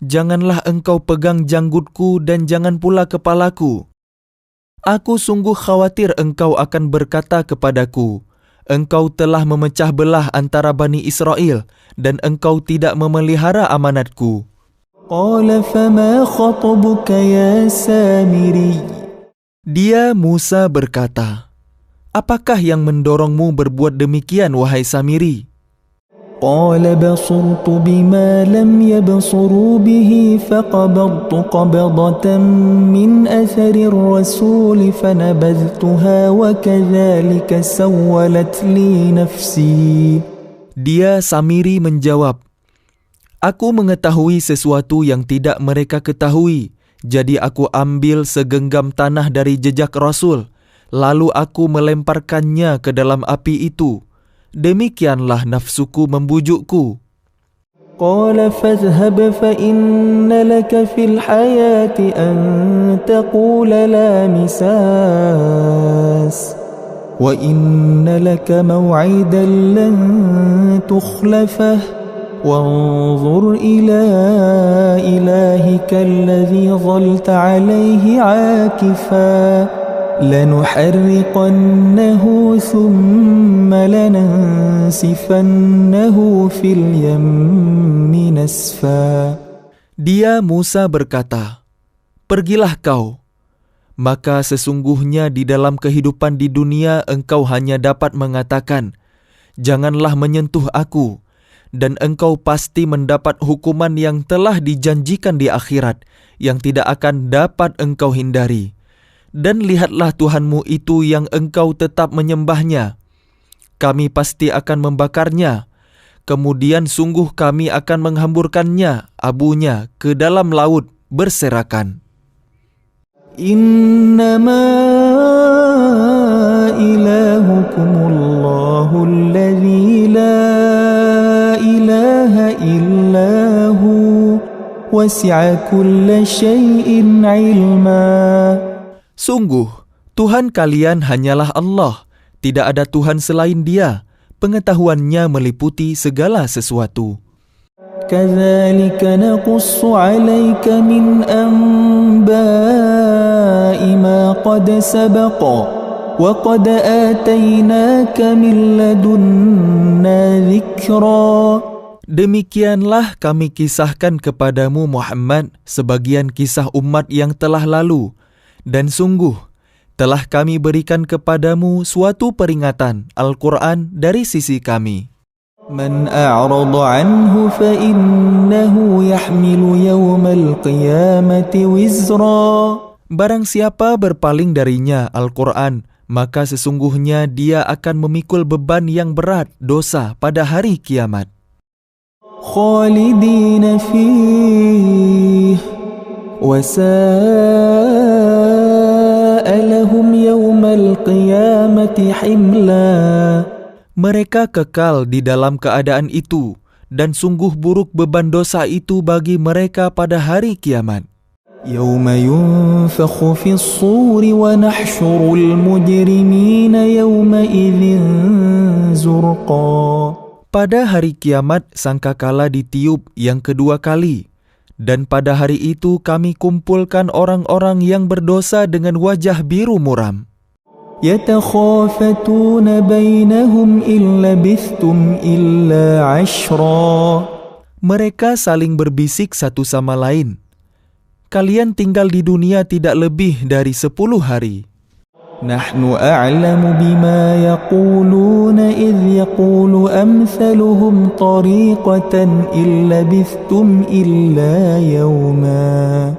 janganlah engkau pegang janggutku dan jangan pula kepalaku. Aku sungguh khawatir engkau akan berkata kepadaku, engkau telah memecah belah antara Bani Israel dan engkau tidak memelihara amanatku." قال فما خطبك يا سامري. Dia, Musa, berkata, Apakah yang mendorongmu berbuat demikian, wahai Samiri? قال بصرت بما لم يبصروا به فقبضت قبضة من أثر الرسول فنبذتها وكذلك سولت لي نفسي. Dia Samiri menjawab, aku mengetahui sesuatu yang tidak mereka ketahui, jadi aku ambil segenggam tanah dari jejak Rasul, lalu aku melemparkannya ke dalam api itu. Demikianlah nafsuku membujukku. قال فاذهب فإن لك في الحياة أن تقول لا مساس وإن لك موعدا لن تخلفه وانظر إلى إلهك الذي ظلت عليه عاكفا لنحرقنه ثم لننسفنه في اليم نسفا. Dia Musa berkata, pergilah kau, maka sesungguhnya di dalam kehidupan di dunia engkau hanya dapat mengatakan, janganlah menyentuh aku, dan engkau pasti mendapat hukuman yang telah dijanjikan di akhirat, yang tidak akan dapat engkau hindari. Dan lihatlah Tuhanmu itu yang engkau tetap menyembahnya. Kami pasti akan membakarnya. Kemudian sungguh kami akan menghamburkannya, abunya, ke dalam laut berserakan. Innama ilahukumullahu alladhi la ilaha illahu wasi'a kulla syai'in ilma. Sungguh, Tuhan kalian hanyalah Allah. Tidak ada Tuhan selain Dia. Pengetahuannya meliputi segala sesuatu. Kadzalika naqussu 'alaika min anba'i ma qad sabaqa wa qad atainaka min ladunna dzikra. Demikianlah kami kisahkan kepadamu Muhammad sebagian kisah umat yang telah lalu. Dan sungguh, telah kami berikan kepadamu suatu peringatan Al-Quran dari sisi kami. Man a'rada anhu fa innahu yahmilu yawmal qiyamati wizra. Barang siapa berpaling darinya Al-Quran, maka sesungguhnya dia akan memikul beban yang berat dosa pada hari kiamat. Khalidina fihi lahum yawmal qiyamati himla. Mereka kekal di dalam keadaan itu, dan sungguh buruk beban dosa itu bagi mereka pada hari kiamat. Yawma yunfakhu fis suri wa nahsyurul mujrimina yawma idzin zurqa. Pada hari kiamat sangkakala ditiup yang kedua kali. Dan pada hari itu kami kumpulkan orang-orang yang berdosa dengan wajah biru muram. Yatakhafatuna bainahum illa bithtum illa 'ashra. Mereka saling berbisik satu sama lain. Kalian tinggal di dunia tidak lebih dari 10 hari. Nahnu a'lamu bima yaquluna idh yaqulu amthaluhum tariqatan illa bithtum illa yawma.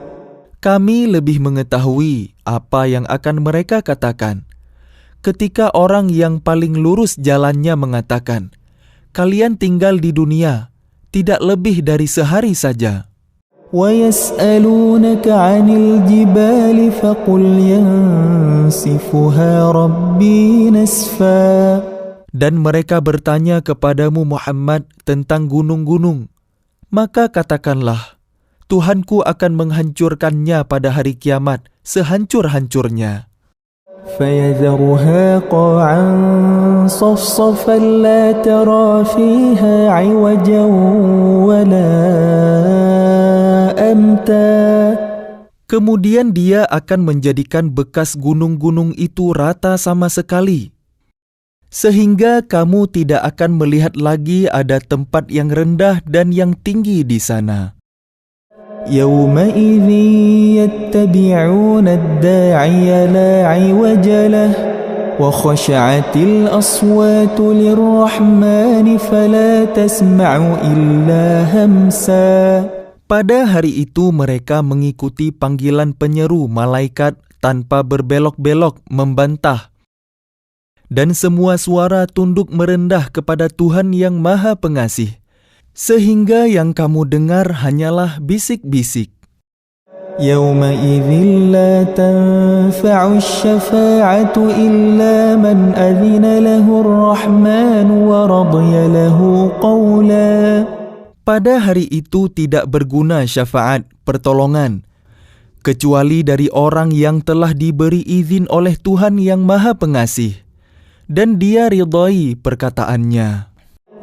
Kami lebih mengetahui apa yang akan mereka katakan. Ketika orang yang paling lurus jalannya mengatakan, kalian tinggal di dunia tidak lebih dari sehari saja. وَيَسْأَلُونَكَ عَنِ الْجِبَالِ فَقُلْ يَنْسِفُهَا رَبِّي نَسْفًا. Dan mereka bertanya kepadamu Muhammad tentang gunung-gunung. Maka katakanlah, Tuhanku akan menghancurkannya pada hari kiamat sehancur-hancurnya. فَيَذَرُهَا قَاعًا صَفْصَفًا لَا تَرَى فِيهَا عِوَجًا وَلَا أَمْتًا. Kemudian dia akan menjadikan bekas gunung-gunung itu rata sama sekali, sehingga kamu tidak akan melihat lagi ada tempat yang rendah dan yang tinggi di sana. يَوْمَئِذٍ يَتَّبِعُونَ الدَّاعِيَ لَا عِوَجَ لَهُ وخشعت الأصوات للرحمن فلا تسمع إلا همسا. Pada hari itu mereka mengikuti panggilan penyeru malaikat tanpa berbelok-belok membantah. Dan semua suara tunduk merendah kepada Tuhan yang Maha Pengasih. Sehingga yang kamu dengar hanyalah bisik-bisik. يومئذ لا تنفع الشفاعة إلا من أذن له الرحمن ورضي له قولا. Pada hari itu tidak berguna syafaat, pertolongan, kecuali dari orang yang telah diberi izin oleh Tuhan yang Maha Pengasih, dan dia ridai perkataannya.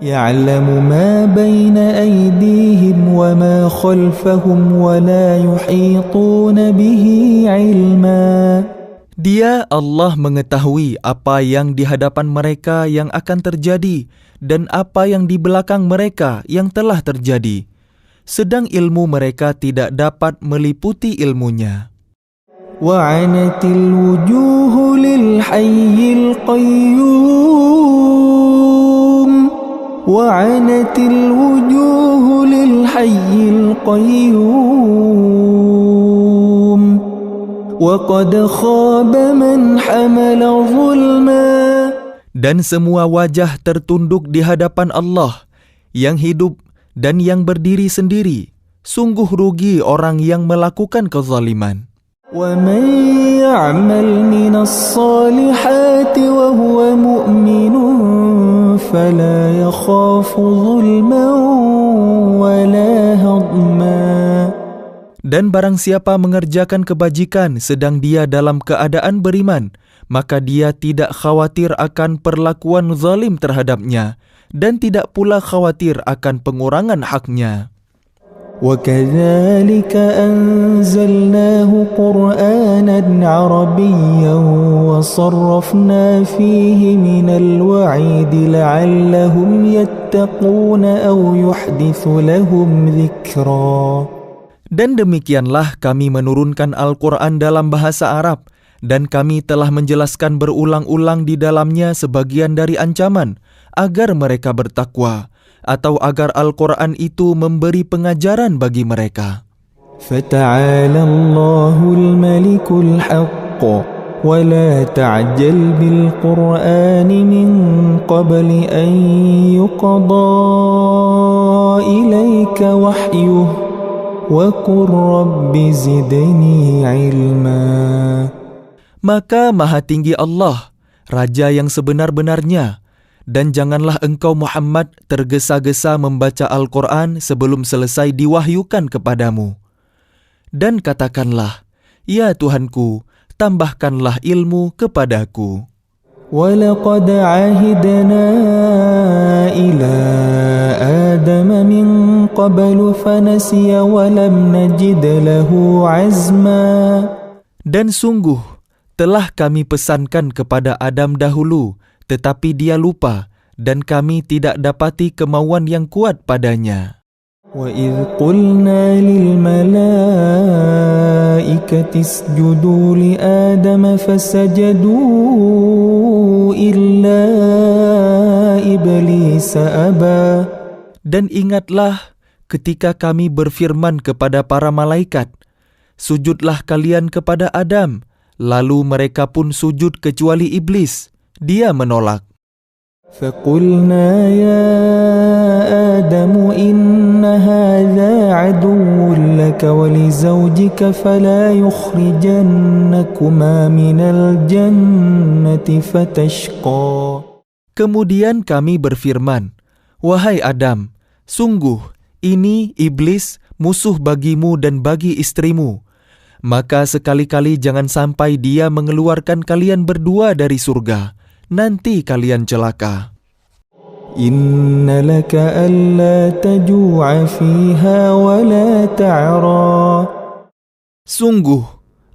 يعلم ما بين أيديهم وما خلفهم ولا يحيطون به علما. Dia Allah mengetahui apa yang di hadapan mereka yang akan terjadi dan apa yang di belakang mereka yang telah terjadi. Sedang ilmu mereka tidak dapat meliputi ilmunya. وعنت الوجوه للحي القيوم وعنت الوجوه للحي القيوم وقد خاب من حمل ظلما. Dan semua wajah tertunduk di hadapan Allah yang hidup dan yang berdiri sendiri. Sungguh rugi orang yang melakukan kezaliman. وَمَنْ يَعْمَلْ مِنَ الصَّالِحَاتِ وَهُوَ مُؤْمِنٌ فَلَا يَخَافُ ظُلْمًا وَلَا هَضْمًا. Dan barang siapa mengerjakan kebajikan sedang dia dalam keadaan beriman, maka dia tidak khawatir akan perlakuan zalim terhadapnya dan tidak pula khawatir akan pengurangan haknya. وَكَذَلِكَ أَنزَلْنَاهُ قُرْآنًا عَرَبِيًّا وَصَرَّفْنَا فِيهِ مِنَ الْوَعِيدِ لَعَلَّهُمْ يَتَّقُونَ أَوْ يُحْدِثُ لَهُمْ ذِكْرًا. Dan demikianlah kami menurunkan Al-Quran dalam bahasa Arab, dan kami telah menjelaskan berulang-ulang di dalamnya sebagian dari ancaman, agar mereka bertakwa, atau agar Al-Quran itu memberi pengajaran bagi mereka. فَتَعَالَى اللَّهُ الْمَلِكُ الْحَقُّ وَلَا تَعْجَلْ بِالْقُرْآنِ مِنْ قَبْلِ أَنْ يُقْضَى إِلَيْكَ وَحْيُهُ وَقُلْ رَبِّ زِدْنِي عِلْمًا. Maka Maha Tinggi Allah, Raja yang sebenar-benarnya, dan janganlah engkau Muhammad tergesa-gesa membaca Al-Quran sebelum selesai diwahyukan kepadamu. Dan katakanlah, ya Tuhanku, tambahkanlah ilmu kepadaku. وَلَقَدْ عَهِدْنَا إِلَىٰ آدَمَ مِنْ قَبْلُ فَنَسِيَ وَلَمْ نَجِدْ لَهُ عَزْمًا. Dan sungguh, telah kami pesankan kepada Adam dahulu, tetapi dia lupa, dan kami tidak dapati kemauan yang kuat padanya. وَإِذْ قُلْنَا لِلْمَلَائِكَةِ اسْجُدُوا لِآدَمَ فَسَجَدُوا إِلَّا إِبْلِيسَ أَبَى. Dan ingatlah ketika kami berfirman kepada para malaikat, sujudlah kalian kepada Adam, lalu mereka pun sujud kecuali iblis. Dia menolak. فَقُلْنَا يَا آدَمُ إِنَّ هَذَا عَدُوٌّ لَكَ وَلِزَوْجِكَ فَلَا يُخْرِجَنَّكُمَا مِنَ الْجَنَّةِ فَتَشْقَى. Kemudian kami berfirman, wahai Adam, sungguh ini iblis musuh bagimu dan bagi istrimu. Maka sekali-kali jangan sampai dia mengeluarkan kalian berdua dari surga. Nanti kalian celaka. Inna laka alla taju'a fiha wa la ta'ra. Sungguh,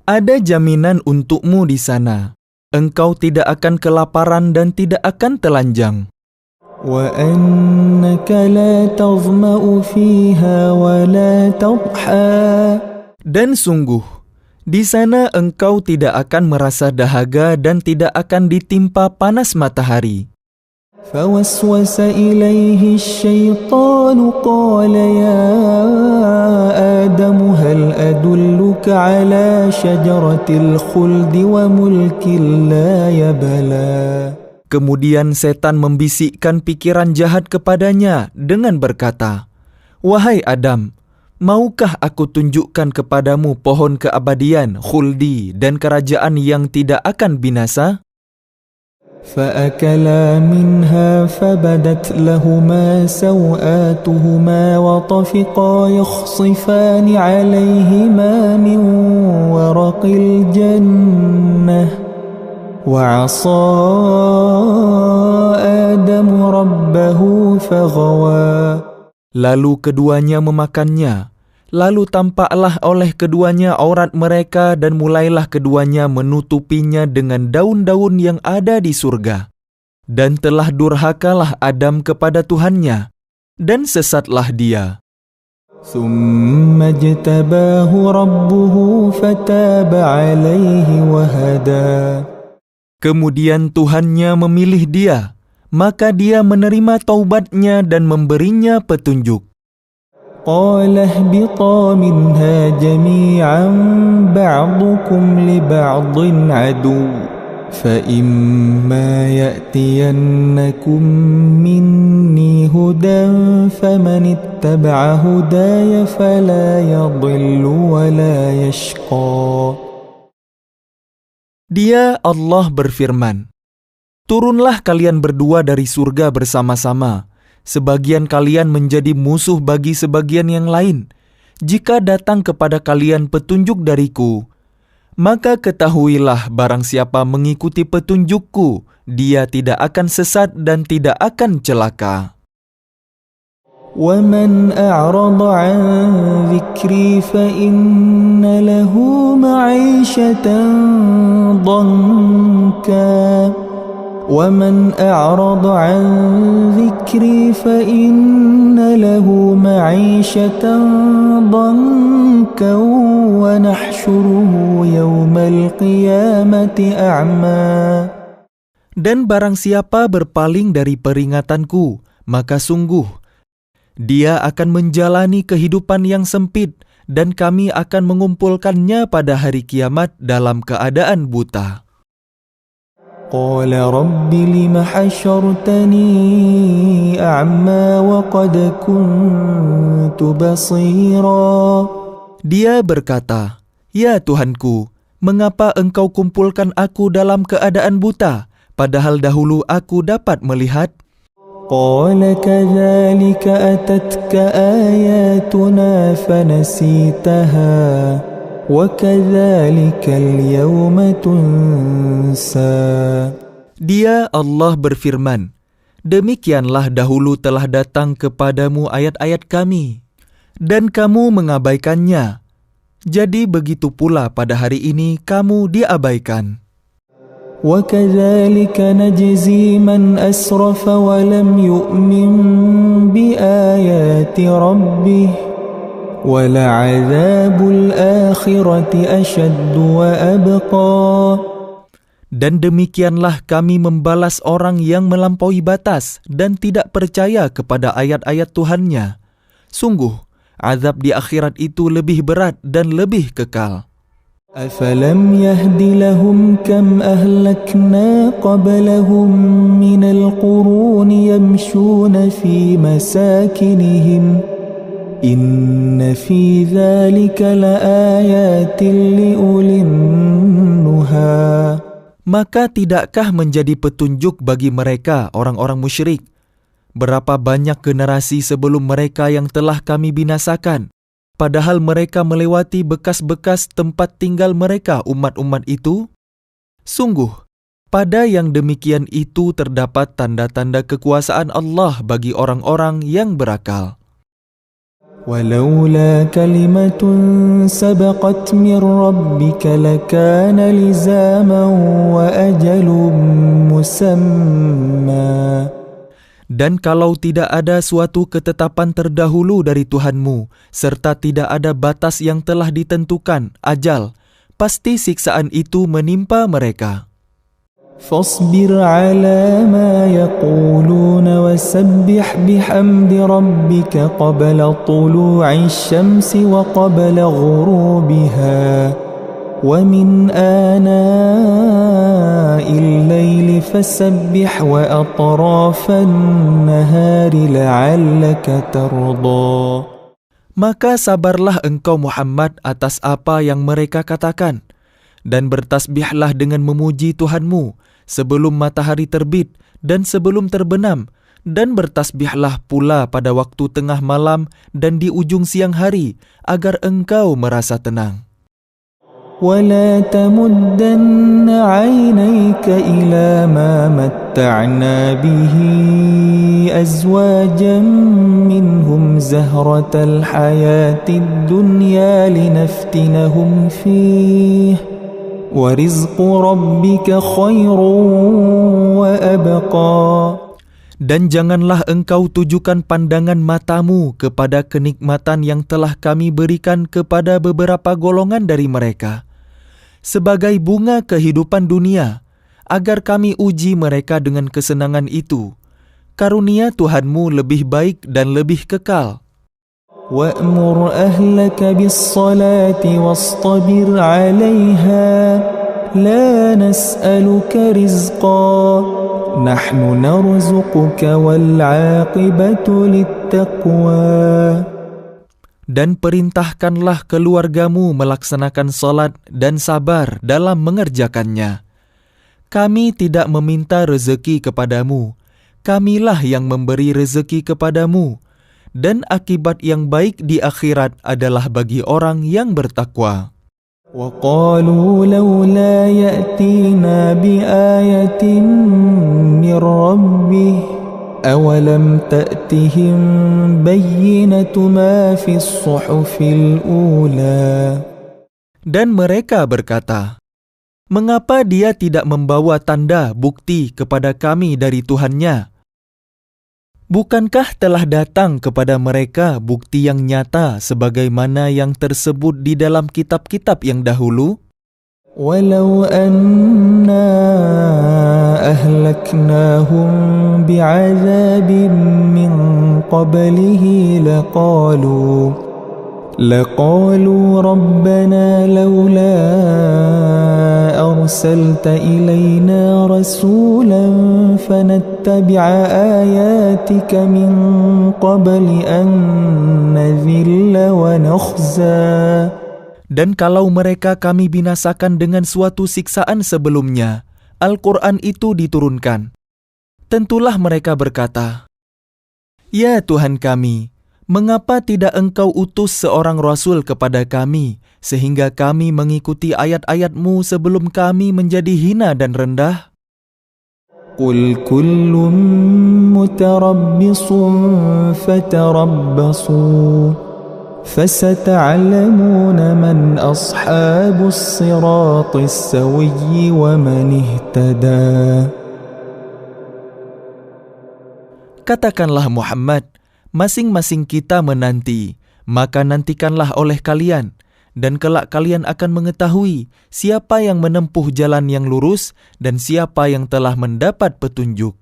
ada jaminan untukmu di sana. Engkau tidak akan kelaparan dan tidak akan telanjang. Wa annaka la tazma'u fiha wa la tadha. Dan sungguh, Di sana engkau tidak akan merasa dahaga dan tidak akan ditimpa panas matahari. فوسوس إليه الشيطان قال يا آدم هل أدلك على شجرة الخلد وملك لا يبلى. Kemudian setan membisikkan pikiran jahat kepadanya dengan berkata, "Wahai Adam, maukah aku tunjukkan kepadamu pohon keabadian, khuldi, dan kerajaan yang tidak akan binasa?" فأكلا منها فبدت لهما سوآتهما وطفقا يخصفان عليهما من ورق الجنة وعصى آدم ربه فغوى. Lalu keduanya memakannya. Lalu tampaklah oleh keduanya aurat mereka dan mulailah keduanya menutupinya dengan daun-daun yang ada di surga. Dan telah durhakalah Adam kepada Tuhannya, dan sesatlah dia. ثم اجتباه ربه فتاب عليه وهدى. Kemudian Tuhannya memilih dia, maka dia menerima taubatnya dan memberinya petunjuk. قال اهبطا منها جميعا بعضكم لبعض عدو فإما يأتينكم مني هدى فمن اتبع هداي فلا يضل ولا يشقى. Dia Allah berfirman, "Turunlah kalian berdua dari surga bersama-sama. Sebagian kalian menjadi musuh bagi sebagian yang lain. Jika datang kepada kalian petunjuk dariku, maka ketahuilah barang siapa mengikuti petunjukku, dia tidak akan sesat dan tidak akan celaka. وَمَنْ أَعْرَضَ عَنْ ذِكْرِي فَإِنَّ لَهُ مَعِيشَةً ضَنْكًا وَمَنْ أَعْرَضَ عَنْ ذِكْرِي فَإِنَّ لَهُ مَعِيشَةً ضَنْكًا وَنَحْشُرُهُ يَوْمَ الْقِيَامَةِ أَعْمَى. Dan barang siapa berpaling dari peringatanku, maka sungguh dia akan menjalani kehidupan yang sempit dan kami akan mengumpulkannya pada hari kiamat dalam keadaan buta. قال رب لم حشرتني أعمى وقد كنت بصيرا. Dia berkata, "Ya Tuhanku, mengapa engkau kumpulkan aku dalam keadaan buta, padahal dahulu aku dapat melihat?" قال كذلك أتتك آياتنا فنسيتها وَكَذَلِكَ الْيَوْمَ تُنْسَى. Dia Allah berfirman, "Demikianlah dahulu telah datang kepadamu ayat-ayat kami, dan kamu mengabaikannya. Jadi begitu pula pada hari ini kamu diabaikan." وَكَذَلِكَ نَجْزِي مَنْ أَسْرَفَ وَلَمْ يُؤْمِنْ بِآيَاتِ رَبِّهِ وَلَعَذَابُ الْآخِرَةِ أَشَدُّ وَأَبْقَى. Dan demikianlah kami membalas orang yang melampaui batas dan tidak percaya kepada ayat-ayat Tuhannya. Sungguh, azab di akhirat itu lebih berat dan lebih kekal. أَفَلَمْ يَهْدِ لَهُمْ كَمْ أَهْلَكْنَا قَبْلَهُمْ مِنَ الْقُرُونِ يَمْشُونَ فِي مَسَاكِنِهِمْ إِنَّ فِي ذَلِكَ لَآيَاتٍ لِأُولِي النُّهَى. Maka tidakkah menjadi petunjuk bagi mereka orang-orang musyrik? Berapa banyak generasi sebelum mereka yang telah kami binasakan, padahal mereka melewati bekas-bekas tempat tinggal mereka umat-umat itu? Sungguh, pada yang demikian itu terdapat tanda-tanda kekuasaan Allah bagi orang-orang yang berakal. وَلَوْلَا كَلِمَةٌ سَبَقَتْ مِنْ رَبِّكَ لَكَانَ لِزَامًا وَأَجَلٌ مُّسَمًّى. Dan kalau tidak ada suatu ketetapan terdahulu dari Tuhanmu, serta tidak ada batas yang telah ditentukan, ajal, pasti siksaan itu menimpa mereka. فاصبر على ما يقولون وسبح بحمد ربك قبل طلوع الشمس وقبل غروبها ومن آناء الليل فسبح وأطراف النهار لعلك ترضى. Maka sabarlah engkau Muhammad atas apa yang mereka katakan, dan bertasbihlah dengan memuji Tuhanmu sebelum matahari terbit dan sebelum terbenam, dan bertasbihlah pula pada waktu tengah malam dan di ujung siang hari, agar engkau merasa tenang. ولا تمدن عينيك إلى ما متعنا به أزواجا منهم زهرة الحياة الدنيا لنفتنهم فيه وَرِزْقُ رَبِّكَ خَيْرٌ وَأَبْقَى. Dan janganlah engkau tujukan pandangan matamu kepada kenikmatan yang telah kami berikan kepada beberapa golongan dari mereka, sebagai bunga kehidupan dunia, agar kami uji mereka dengan kesenangan itu. Karunia Tuhanmu lebih baik dan lebih kekal. وَأْمُرْ أَهْلَكَ بِالصَّلَاةِ وَاصْطَبِرْ عَلَيْهَا لَا نَسْأَلُكَ رِزْقًا نَحْنُ نَرْزُقُكَ وَالْعَاقِبَةُ لِلتَّقْوَى. Dan perintahkanlah keluargamu melaksanakan salat dan sabar dalam mengerjakannya. Kami tidak meminta rezeki kepadamu, kamilah yang memberi rezeki kepadamu, dan akibat yang baik di akhirat adalah bagi orang yang bertakwa. وَقَالُوا لَوْلَا يَأْتِينَا بِآيَةٍ مِّن رَّبِّهِ أَوَلَمْ تَأْتِهِم بَيِّنَةُ مَا فِي الصُّحُفِ الْأُولَى. Dan mereka berkata, mengapa dia tidak membawa tanda bukti kepada kami dari Tuhannya? Bukankah telah datang kepada mereka bukti yang nyata sebagaimana yang tersebut di dalam kitab-kitab yang dahulu? وَلَوْ أَنَّا أَهْلَكْنَاهُمْ بِعَذَابٍ مِّن قَبْلِهِ لَقَالُوا رَبَّنَا لَوْلَا أَرْسَلْتَ إِلَيْنَا رَسُولًا فَنَتَّبِعَ آيَاتِكَ مِن قَبْلِ أَن نَّذِلَّ وَنَخْزَىٰ. Dan kalau mereka kami binasakan dengan suatu siksaan sebelumnya, Al-Quran itu diturunkan, tentulah mereka berkata, Ya Tuhan kami, mengapa tidak engkau utus seorang rasul kepada kami, sehingga kami mengikuti ayat-ayat-mu sebelum kami menjadi hina dan rendah? قُلْ كُلٌّ مُتَرَبِّصٌ فَتَرَبَّصُوا فَسَتَعْلَمُونَ مَنْ أَصْحَابُ الصِّرَاطِ السَّوِيِّ وَمَنِ اهْتَدَى. Katakanlah Muhammad, masing-masing kita menanti, maka nantikanlah oleh kalian, dan kelak kalian akan mengetahui siapa yang menempuh jalan yang lurus dan siapa yang telah mendapat petunjuk.